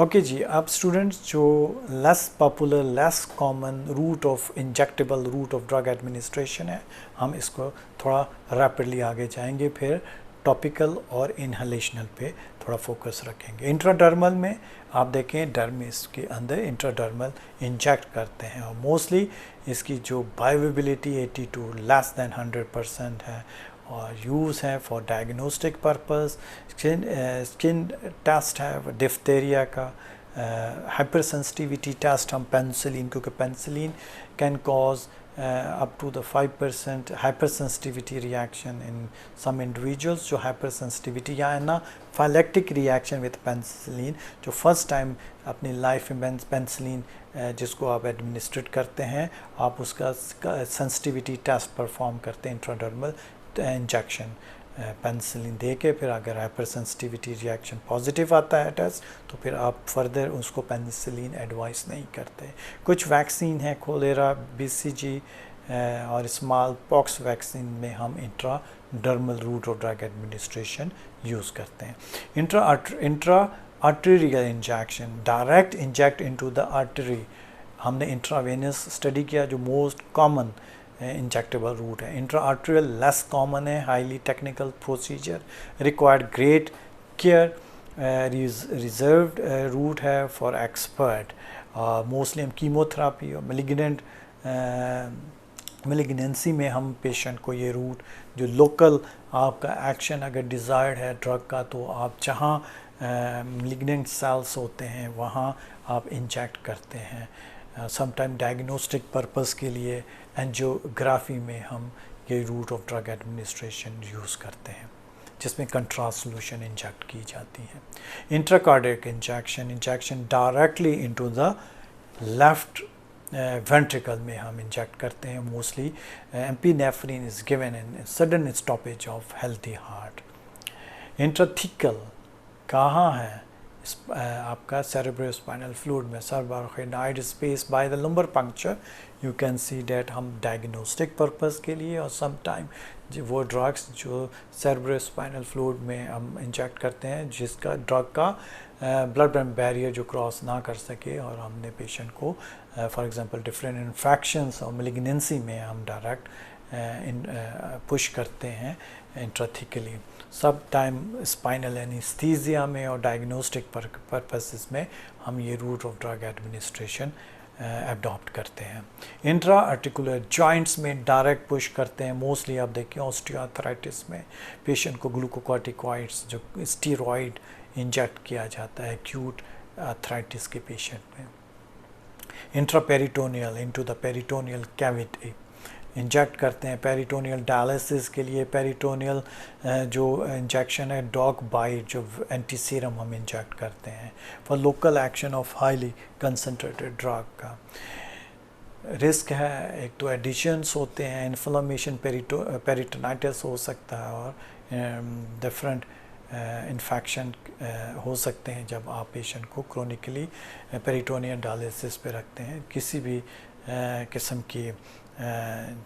Okay जी, अब स्टूडेंट्स जो less popular less common route of injectable route of drug administration है, हम इसको थोड़ा रैपिडली आगे जाएंगे, फिर टॉपिकल और इनहेलेशनल पे थोड़ा फोकस रखेंगे। इंट्राडर्मल में आप देखें डर्मिस के अंदर इंट्राडर्मल इंजेक्ट करते हैं और मोस्टली इसकी जो बायोवेबिलिटी 80 to लेस देन 100% है और यूज़ है for diagnostic purpose. Skin test है डिफ्थेरिया का, हाइपर सेंसिटिविटी टेस्ट हम पेनिसिलिन, क्योंकि penicillin can cause up to the 5% hypersensitivity reaction in some individuals। जो hypersensitivity या ना phylactic reaction with penicillin, जो first time अपनी लाइफ में पेनिसिलिन जिसको आप एडमिनिस्ट्रेट करते हैं, आप उसका सेंसिटिविटी टेस्ट परफॉर्म करते हैं इंट्राडर्मल इंजेक्शन पेनिसिलिन दे के। फिर अगर हाइपर सेंसिटिविटी रिएक्शन पॉजिटिव आता है टेस्ट, तो फिर आप फर्दर उसको पेनिसिलिन एडवाइस नहीं करते। कुछ वैक्सीन है कोलेरा, BCG और स्मॉल पॉक्स वैक्सीन में हम intradermal route of drug administration use करते हैं। Intra arterial injection, direct inject into the artery, हमने इंट्रावेनस स्टडी किया जो मोस्ट कॉमन इंजेक्टेबल रूट है। इंट्रा आर्टेरियल लेस कॉमन है, highly technical procedure, required great care, reserved route है for expert. Mostly हम chemotherapy और मेलिग्नेंसी में हम पेशेंट को ये रूट जो लोकल आपका एक्शन अगर डिज़ायर्ड है ड्रग का, तो आप जहाँ मेलिग्नेंट सेल्स होते हैं वहाँ आप इंजेक्ट करते हैं। समटाइम डायग्नोस्टिक पर्पस के लिए एंजियोग्राफी में हम ये route of drug administration use करते हैं, जिसमें कंट्रास्ट सोल्यूशन इंजेक्ट की जाती है। Intracardiac injection directly into the left ventricle में हम इंजेक्ट करते हैं। Mostly epinephrine is given in sudden stoppage of healthy heart. Intrathecal कहाँ है? आपका सेरेब्रोस्पाइनल फ्लूइड में, subarachnoid space by the lumbar puncture. You can see that हम diagnostic purpose के लिए और सम टाइम वो ड्रग्स जो सेरेब्रोस्पाइनल फ्लूइड में हम इंजेक्ट करते हैं जिसका ड्रग का ब्लड ब्रेन बैरियर जो क्रॉस ना कर सके, और हमने पेशेंट को फॉर एग्जांपल डिफरेंट इन्फेक्शंस और मेलिग्नेंसी में हम डायरेक्ट पुश करते हैं इंट्राथिकली। सब टाइम स्पाइनल एनेस्थीसिया में और डायग्नोस्टिक पर्पसेस में हम ये route of drug administration adopt करते हैं। इंट्रा आर्टिकुलर जॉइंट्स में डायरेक्ट पुश करते हैं। मोस्टली आप देखिए ऑस्टियोआर्थराइटिस में पेशेंट को ग्लूकोकॉर्टिकॉइड्स जो स्टीरॉइड इंजेक्ट किया जाता है एक्यूट आर्थराइटिस के पेशेंट में। Intraperitoneal into the peritoneal cavity inject करते हैं। पेरिटोनियल डायलिसिस के लिए पेरिटोनियल जो इंजेक्शन है डॉग बाइट जो एंटीसीरम हम इंजेक्ट करते हैं for local action of highly concentrated drug का। रिस्क है, एक तो एडिशंस होते हैं, इन्फ्लेमेशन पेरिटोनाइटिस हो सकता है और डिफरेंट इन्फेक्शन हो सकते हैं जब आप पेशेंट को क्रोनिकली पेरिटोनियल डायलिसिस पे रखते हैं। किसी भी किस्म की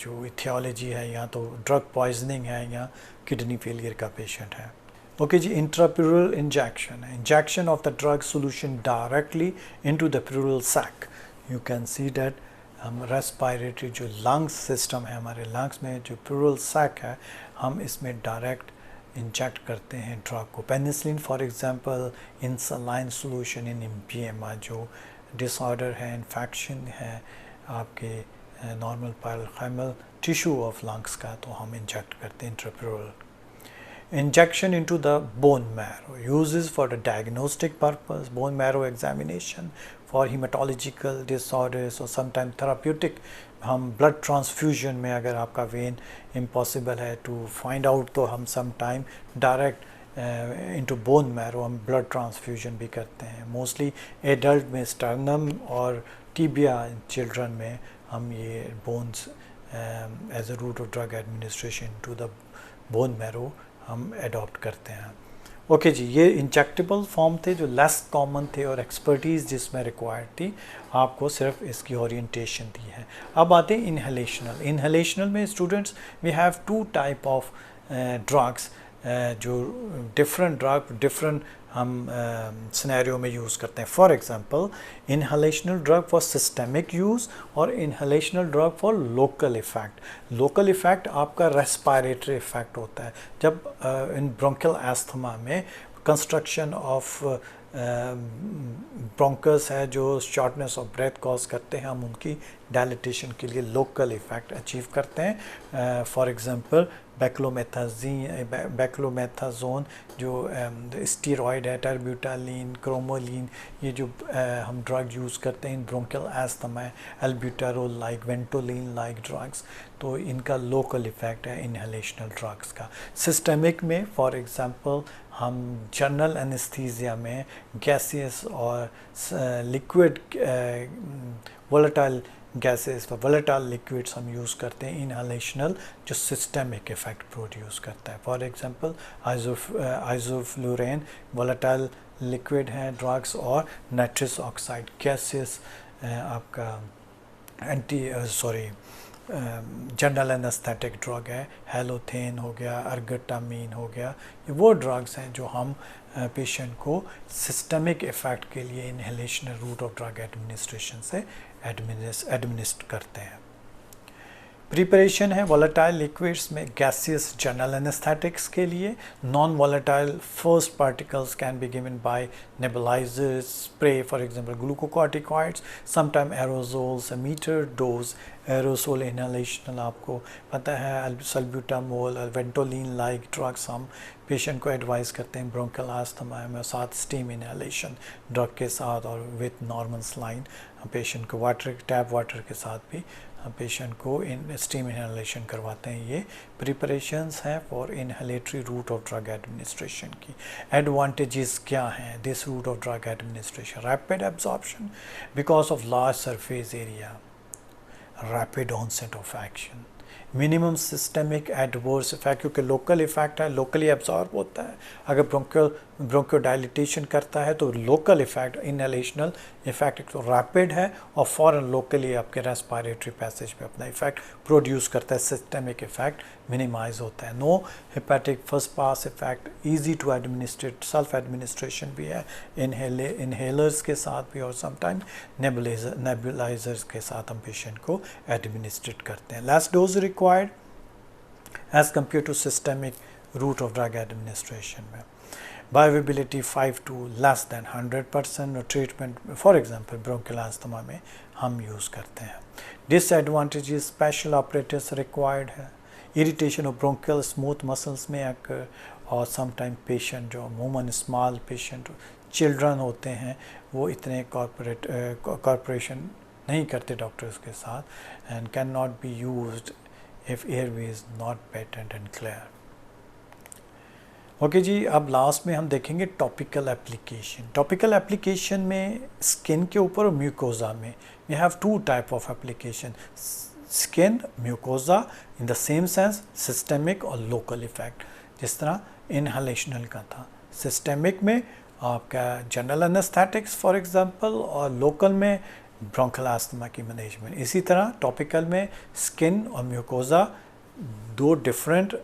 जो इथियोलॉजी है या तो ड्रग पॉइजनिंग है या किडनी फेलियर का पेशेंट है। ओके जी, इंट्राप्यूरल इंजेक्शन है, injection of the drug solution directly into the pleural sac. You can see that हम रेस्पिरेटरी जो लंग्स सिस्टम है हमारे लंग्स में जो प्यूरल सैक है हम इसमें डायरेक्ट इंजेक्ट करते हैं ड्रग को। Penicillin for example in saline solution in empyema जो डिसऑर्डर है, इन्फेक्शन है आपके normal parenchymal tissue of lungs का, तो हम इंजेक्ट करते हैं इंट्राप्यूरल। Injection into the bone marrow uses for the diagnostic purpose, bone marrow examination for hematological disorders or sometimes therapeutic। हम blood transfusion में अगर आपका vein impossible है to find out तो हम sometime direct into bone marrow हम blood transfusion भी करते हैं। Mostly adult में sternum और tibia children में हम ये bones as a route of drug administration to the bone marrow हम एडॉप्ट करते हैं। ओके जी, ये इंजेक्टेबल फॉर्म थे जो लेस कॉमन थे और एक्सपर्टीज़ जिसमें रिक्वायर्ड थी, आपको सिर्फ इसकी ओरिएंटेशन दी है। अब आते हैं इनहेलेशनल। इनहेलेशनल में students we have two type of drugs जो डिफरेंट ड्रग डिफरेंट हम सिनेरियो में यूज़ करते हैं। For example inhalational drug for systemic use और inhalational drug for local effect. Local effect आपका रेस्पिरेटरी इफ़ेक्ट होता है जब इन ब्रोंकियल एस्थमा में कंस्ट्रक्शन ऑफ ब्रोंकस है जो शॉर्टनेस ऑफ ब्रेथ कॉज करते हैं, हम उनकी डायलिटेशन के लिए लोकल इफ़ेक्ट अचीव करते हैं। फॉर एग्जांपल बैक्लोमेथाजोन जो स्टीरॉयड है, टर्ब्यूटालिन, क्रोमोलिन, ये जो हम ड्रग यूज़ करते हैं इन ब्रोंकियल एस्थमा है, एल्ब्यूटेरोल लाइक वेंटोलिन लाइक ड्रग्स, तो इनका लोकल इफ़ेक्ट है इनहेलेशनल ड्रग्स का। सिस्टेमिक में फॉर एग्जांपल हम जनरल एनेस्थीसिया में गैसियस और liquid volatile gases volatile liquids हम यूज़ करते हैं इनहेलेशनल जो सिस्टेमिक इफ़ेक्ट प्रोड्यूस करता है। For example isoflurane volatile liquid है ड्रग्स और नाइट्रस ऑक्साइड गैसेस आपका जनरल एनेस्थेटिक ड्रग है, हेलोथेन हो गया, अर्गटामीन हो गया, ये वो ड्रग्स हैं जो हम पेशेंट को सिस्टमिक इफ़ेक्ट के लिए inhalational route of drug administration से एडमिनिस्ट करते हैं। प्रिपरेशन है वोलेटाइल लिक्विड्स में गैसियस जनरल एनेस्थेटिक्स के लिए, non volatile first particles can be given by nebulisers, spray for example glucocorticoids, sometime aerosols, meter dose aerosol inhalation आपको पता है, सल्ब्यूटामोल और वेंटोलिन लाइक ड्रग्स हम पेशेंट को एडवाइस करते हैं ब्रोंकियल एस्थमा में, साथ स्टीम इनहेलेशन ड्रग के साथ और विथ नॉर्मल सलाइन पेशेंट को टैप वाटर के साथ भी पेशेंट को इन स्टीम इनहेलेशन करवाते हैं। ये प्रिपरेशंस हैं for inhalatory route of drug administration की। एडवांटेजेस क्या हैं this route of drug administration? Rapid absorption because of large surface area, rapid onset of action, minimum systemic adverse effect क्योंकि local effect है, locally absorb होता है। अगर bronchodilatation करता है तो लोकल इफेक्ट, इनहेलेशनल इफेक्ट तो रैपिड है और फॉरन लोकली आपके रेस्पिरेटरी पैसेज पे अपना इफेक्ट प्रोड्यूस करता है, सिस्टेमिक इफेक्ट मिनिमाइज होता है। No hepatic first pass effect, easy to administrate, self administration भी है इनहेलर्स के साथ भी और समटाइम नेबुलाइजर्स के साथ हम पेशेंट को एडमिनिस्ट्रेट करते हैं। Less dose required, as compare to systemic route of drug administration में। Bioavailability 5 to less than 100%। और treatment for example bronchial asthma में हम यूज़ करते हैं। डिसएडवांटेजेस स्पेशल ऑपरेटर्स रिक्वायर्ड है। Irritation of bronchial smooth muscles में अकर, और sometime patient जो अमूमन स्मॉल पेशेंट चिल्ड्रन होते हैं वो इतने कॉर्पोरेशन नहीं करते डॉक्टर्स के साथ, and can not be used if airway is not patent and clear. Okay जी, अब लास्ट में हम देखेंगे टॉपिकल एप्लीकेशन। टॉपिकल एप्लीकेशन में स्किन के ऊपर और म्यूकोजा में we have two type of application, skin mucosa in the same sense systemic और लोकल इफेक्ट। जिस तरह इनहेलेशनल का था, सिस्टेमिक में आपका जनरल एनेस्थेटिक्स फॉर एग्जांपल, और लोकल में ब्रोंकियल अस्थमा की मैनेजमेंट। इसी तरह टॉपिकल में स्किन और म्यूकोजा दो डिफरेंट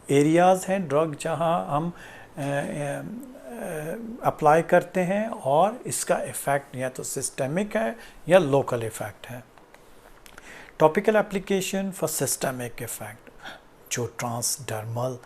एरियाज़ हैं ड्रग जहां हम अप्लाई करते हैं, और इसका इफ़ेक्ट या तो सिस्टेमिक है या लोकल इफ़ेक्ट है। Topical application for systemic effect जो ट्रांसडर्मल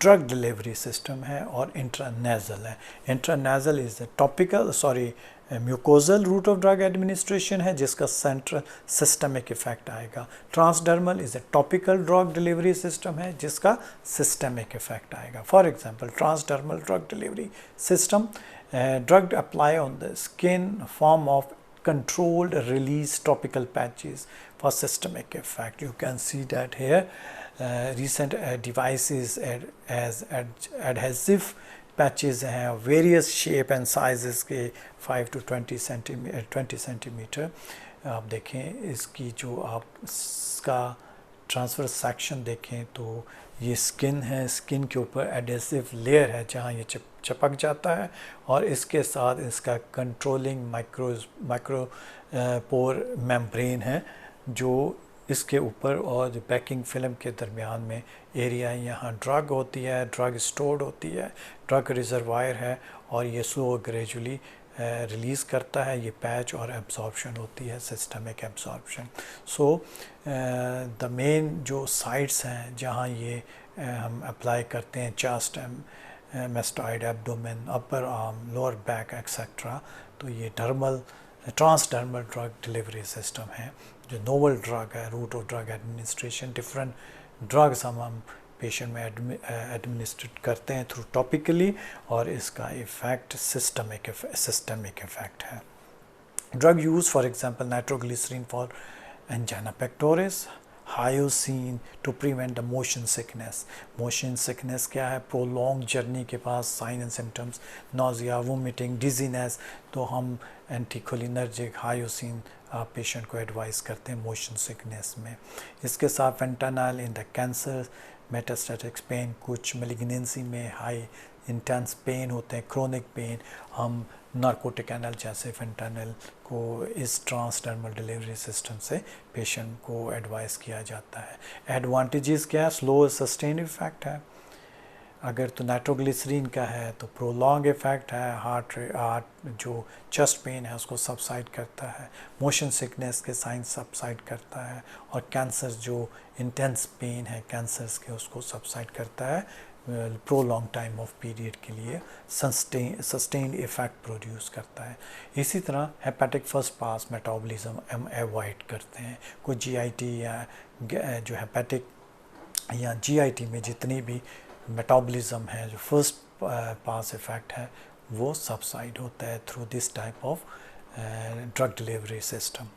ड्रग डिलीवरी सिस्टम है और इंट्रानेजल है। Intranasal is topical mucosal route of drug administration है जिसका सेंट्रल सिस्टमिक इफेक्ट आएगा। Transdermal is a topical drug delivery system है जिसका सिस्टमिक इफेक्ट आएगा। For example transdermal drug delivery system, drug apply on the skin form of controlled release topical patches for systemic effect. You can see that here recent devices as adhesive patches हैं various shape and sizes के 5 to 20 centimetre. आप देखें इसकी जो आप इसका transfer section देखें तो ये स्किन है, स्किन के ऊपर एडेसिव लेयर है जहाँ ये चिपक जाता है, और इसके साथ इसका कंट्रोलिंग माइक्रो पोर मेम्ब्रेन है जो इसके ऊपर, और जो पैकिंग फिल्म के दरमियान में एरिया यहाँ ड्रग होती है, ड्रग स्टोर्ड होती है, ड्रग रिजर्वायर है, और ये स्लो ग्रेजुअली रिलीज़ करता है ये पैच, और एब्जॉर्प्शन होती है systemic absorption. So the main जो साइट्स हैं जहाँ ये हम अप्लाई करते हैं, chest, mastoid, abdomen, upper arm, lower back etcetera, तो ये ट्रांसडर्मल ड्रग डिलीवरी सिस्टम है जो नोवल ड्रग है, route of drug administration. Different drugs हम पेशेंट में एडमिनिस्ट्रेट करते हैं थ्रू टॉपिकली, और इसका इफ़ेक्ट सिस्टमिक इफ़ेक्ट है। Drug use for example nitroglycerine for angina pectoris, hyoscine to prevent the motion sickness. Motion sickness क्या है? प्रोलॉन्ग जर्नी के पास sign and symptoms, nausea, vomiting, dizziness, तो हम एंटीकोलिनर्जिक हायोसिन आप पेशेंट को एडवाइस करते हैं मोशन सिकनेस में। इसके साथ fentanyl in the cancer, metastatic pain, कुछ मेलिग्नेंसी में हाई इंटेंस पेन होते हैं, क्रोनिक पेन, हम नार्कोटिक एनल जैसे फेंटानिल को इस ट्रांसडर्मल डिलीवरी सिस्टम से पेशेंट को एडवाइस किया जाता है। एडवांटेजेस क्या है? स्लो सस्टेन इफेक्ट है। अगर तो नाइट्रोग्लिसरीन का है तो प्रोलॉन्ग इफेक्ट है, हार्ट जो चेस्ट पेन है उसको सबसाइड करता है, मोशन सिकनेस के साइन सबसाइड करता है, और कैंसर जो इंटेंस पेन है कैंसर्स के उसको सबसाइड करता है प्रोलॉन्ग टाइम ऑफ पीरियड के लिए, सस्टेन्ड इफेक्ट प्रोड्यूस करता है। इसी तरह हेपेटिक फर्स्ट पास मेटाबॉलिज्म हम अवॉइड करते हैं। कोई जीआईटी या जो हेपेटिक या जीआईटी में जितनी भी मेटाबॉलिज्म है जो फर्स्ट पास इफेक्ट है वो सबसाइड होता है through this type of drug delivery system.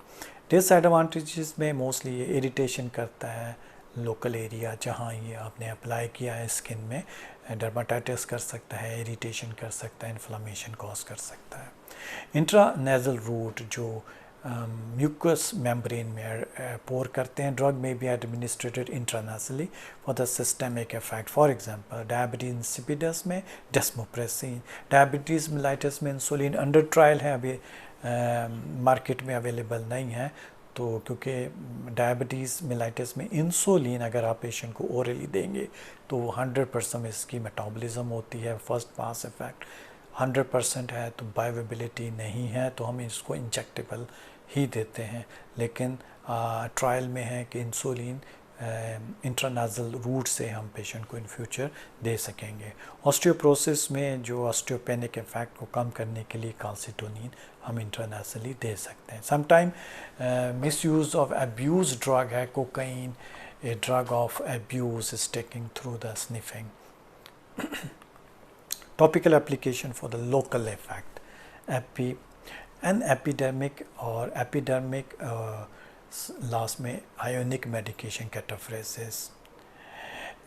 Disadvantages में मोस्टली ये इरिटेशन करता है लोकल एरिया जहाँ ये आपने अप्लाई किया है स्किन में, डर्माटाइटिस कर सकता है, इरिटेशन कर सकता है, इन्फ्लामेशन कॉज कर सकता है। इंट्रानेजल रूट जो म्यूकस मेम्ब्रेन में पोर करते हैं, ड्रग में भी administered intranasally for the systemic effect. For example diabetes insipidus में डेस्मोप्रेसिन, डायबिटीज़ मिलाइटिस में इंसुलिन अंडर ट्रायल है, अभी मार्केट में अवेलेबल नहीं है, तो क्योंकि डायबिटीज़ मिलाइटिस में इंसुलिन अगर आप पेशेंट को ओरली देंगे तो 100% इसकी मेटाबॉलिज्म होती है, फर्स्ट पास इफेक्ट 100% है, तो बायोअवेलेबिलिटी नहीं है, तो हम इसको इंजेक्टेबल ही देते हैं। लेकिन ट्रायल में है कि इंसुलिन इंट्रानाजल रूट से हम पेशेंट को इन फ्यूचर दे सकेंगे। ऑस्टियोप्रोसिस में जो ऑस्टियोपेनिक इफेक्ट को कम करने के लिए कैल्सिटोनिन हम इंट्रानाजली दे सकते हैं। Sometime misuse of abuse drug है, cocaine, a drug of abuse is taking through the sniffing. Topical application for the local effect, epidermic और एपिडर्मिक लास्ट में ionic medication cataphoresis.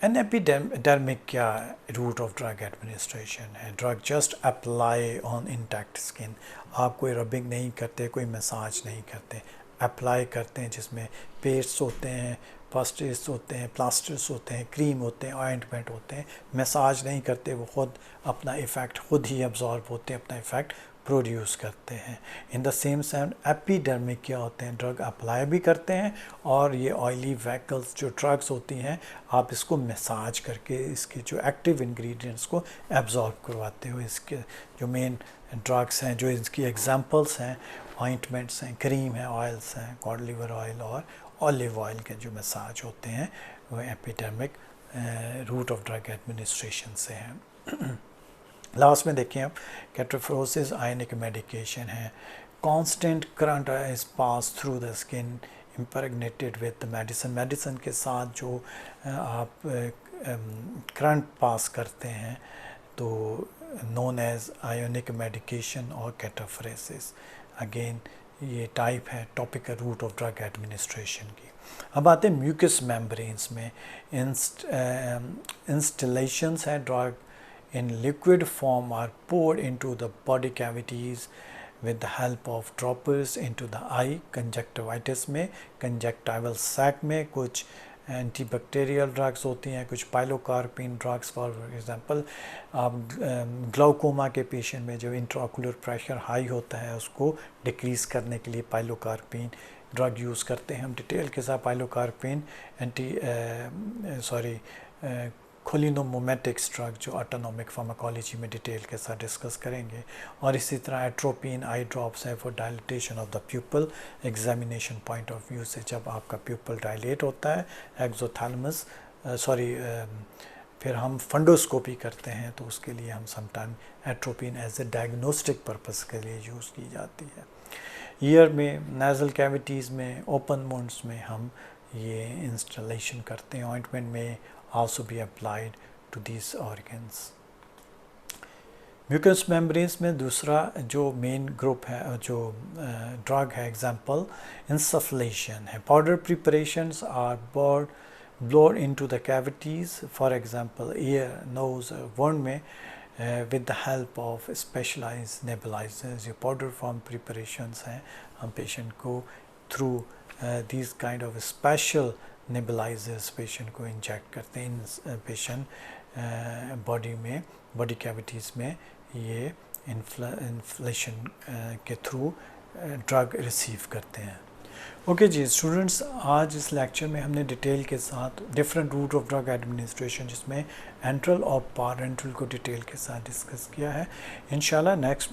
An epidermic क्या route of drug administration है? Drug just apply on intact skin, आप कोई rubbing नहीं करते, कोई massage नहीं करते, अप्लाई करते हैं, जिसमें पेस्ट्स होते हैं, पास्टेस होते हैं, प्लास्टर्स होते हैं, क्रीम होते हैं, ऑइंटमेंट होते हैं, मसाज नहीं करते, वो खुद अपना इफ़ेक्ट खुद ही अब्जॉर्ब होते हैं, अपना इफ़ेक्ट प्रोड्यूस करते हैं। इन द सेम सेंस एपिडर्मिक क्या होते हैं? ड्रग अप्लाई भी करते हैं और ये ऑयली वैकल्स जो ड्रग्स होती हैं, आप इसको मसाज करके इसके जो एक्टिव इंग्रेडिएंट्स को एब्जॉर्ब करवाते हो। इसके जो मेन ड्रग्स हैं, जो इसकी एग्जांपल्स हैं, ऑइंटमेंट्स हैं, क्रीम है, ऑयल्स हैं, कॉड लिवर ऑयल और ऑलिव ऑयल के जो मसाज होते हैं, वो epidermic route of drug administration से हैं। लास्ट में देखें आप, कैटाफ्रोसिस आयनिक मेडिकेशन है। Constant current is pass through the skin impregnated with medicine, medicine के साथ जो आप करंट पास करते हैं, तो नोन एज आयोनिक मेडिकेशन और कैटाफ्रेसिस। अगेन ये टाइप है topical route of drug administration की। अब आते हैं म्यूकस मेम्ब्रेन्स में। इंस्टॉलेशंस है drug in liquid form are poured into the body cavities with the help of droppers into the eye। Conjunctivitis में, कंजक्टिवल सैक में कुछ एंटीबैक्टीरियल ड्रग्स होती हैं, कुछ पाइलोकार्पिन ड्रग्स। फॉर एग्जांपल आप ग्लाउकोमा के पेशेंट में जो इंट्राओकुलर प्रेशर हाई होता है, उसको डिक्रीज़ करने के लिए पाइलोकार्पिन ड्रग यूज़ करते हैं। हम डिटेल के साथ पाइलोकार्पिन खोलिनोमोमेटिक्स ड्रग जो ऑटोनोमिक फार्माकोलॉजी में डिटेल के साथ डिस्कस करेंगे। और इसी तरह एट्रोपिन आई ड्रॉप्स है for dilatation of the pupal. Examination point of view से जब आपका प्यूपल डायलेट होता है, एक्सोथैलेमस फिर हम फंडोस्कोपी करते हैं, तो उसके लिए हम sometime atropine as a diagnostic purpose के लिए यूज़ की जाती है। ईयर में, नेज़ल कैविटीज़ में, ओपन मुंड्स में हम ये इंस्टॉलेशन करते हैं। ऑइंटमेंट में also be applied to these organs। Mucous membranes में दूसरा जो मेन ग्रुप है, जो ड्रग है, एग्जांपल इंसफलेशन है। Powder preparations are blown into the cavities, for example ear, nose, वर्न में with the help of specialized nebulizers। ये पाउडर फॉर्म प्रिपरेशंस हैं, हम पेशेंट को through these kind of special nebulizers patient को inject करते हैं। इन पेशेंट बॉडी में, बॉडी कैविटीज़ में ये इन्फ्लेशन के थ्रू ड्रग रिसीव करते हैं। ओके जी स्टूडेंट्स, आज इस लेक्चर में हमने डिटेल के साथ different route of drug administration, जिसमें एंट्रल और पारेंट्रल को डिटेल के साथ डिस्कस किया है। इंशाल्लाह नेक्स्ट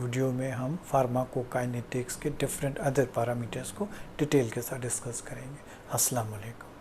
वीडियो में हम फार्माकोकाइनेटिक्स के डिफरेंट अदर पैरामीटर्स को डिटेल के साथ डिस्कस करेंगे। अस्सलाम वालेकुम।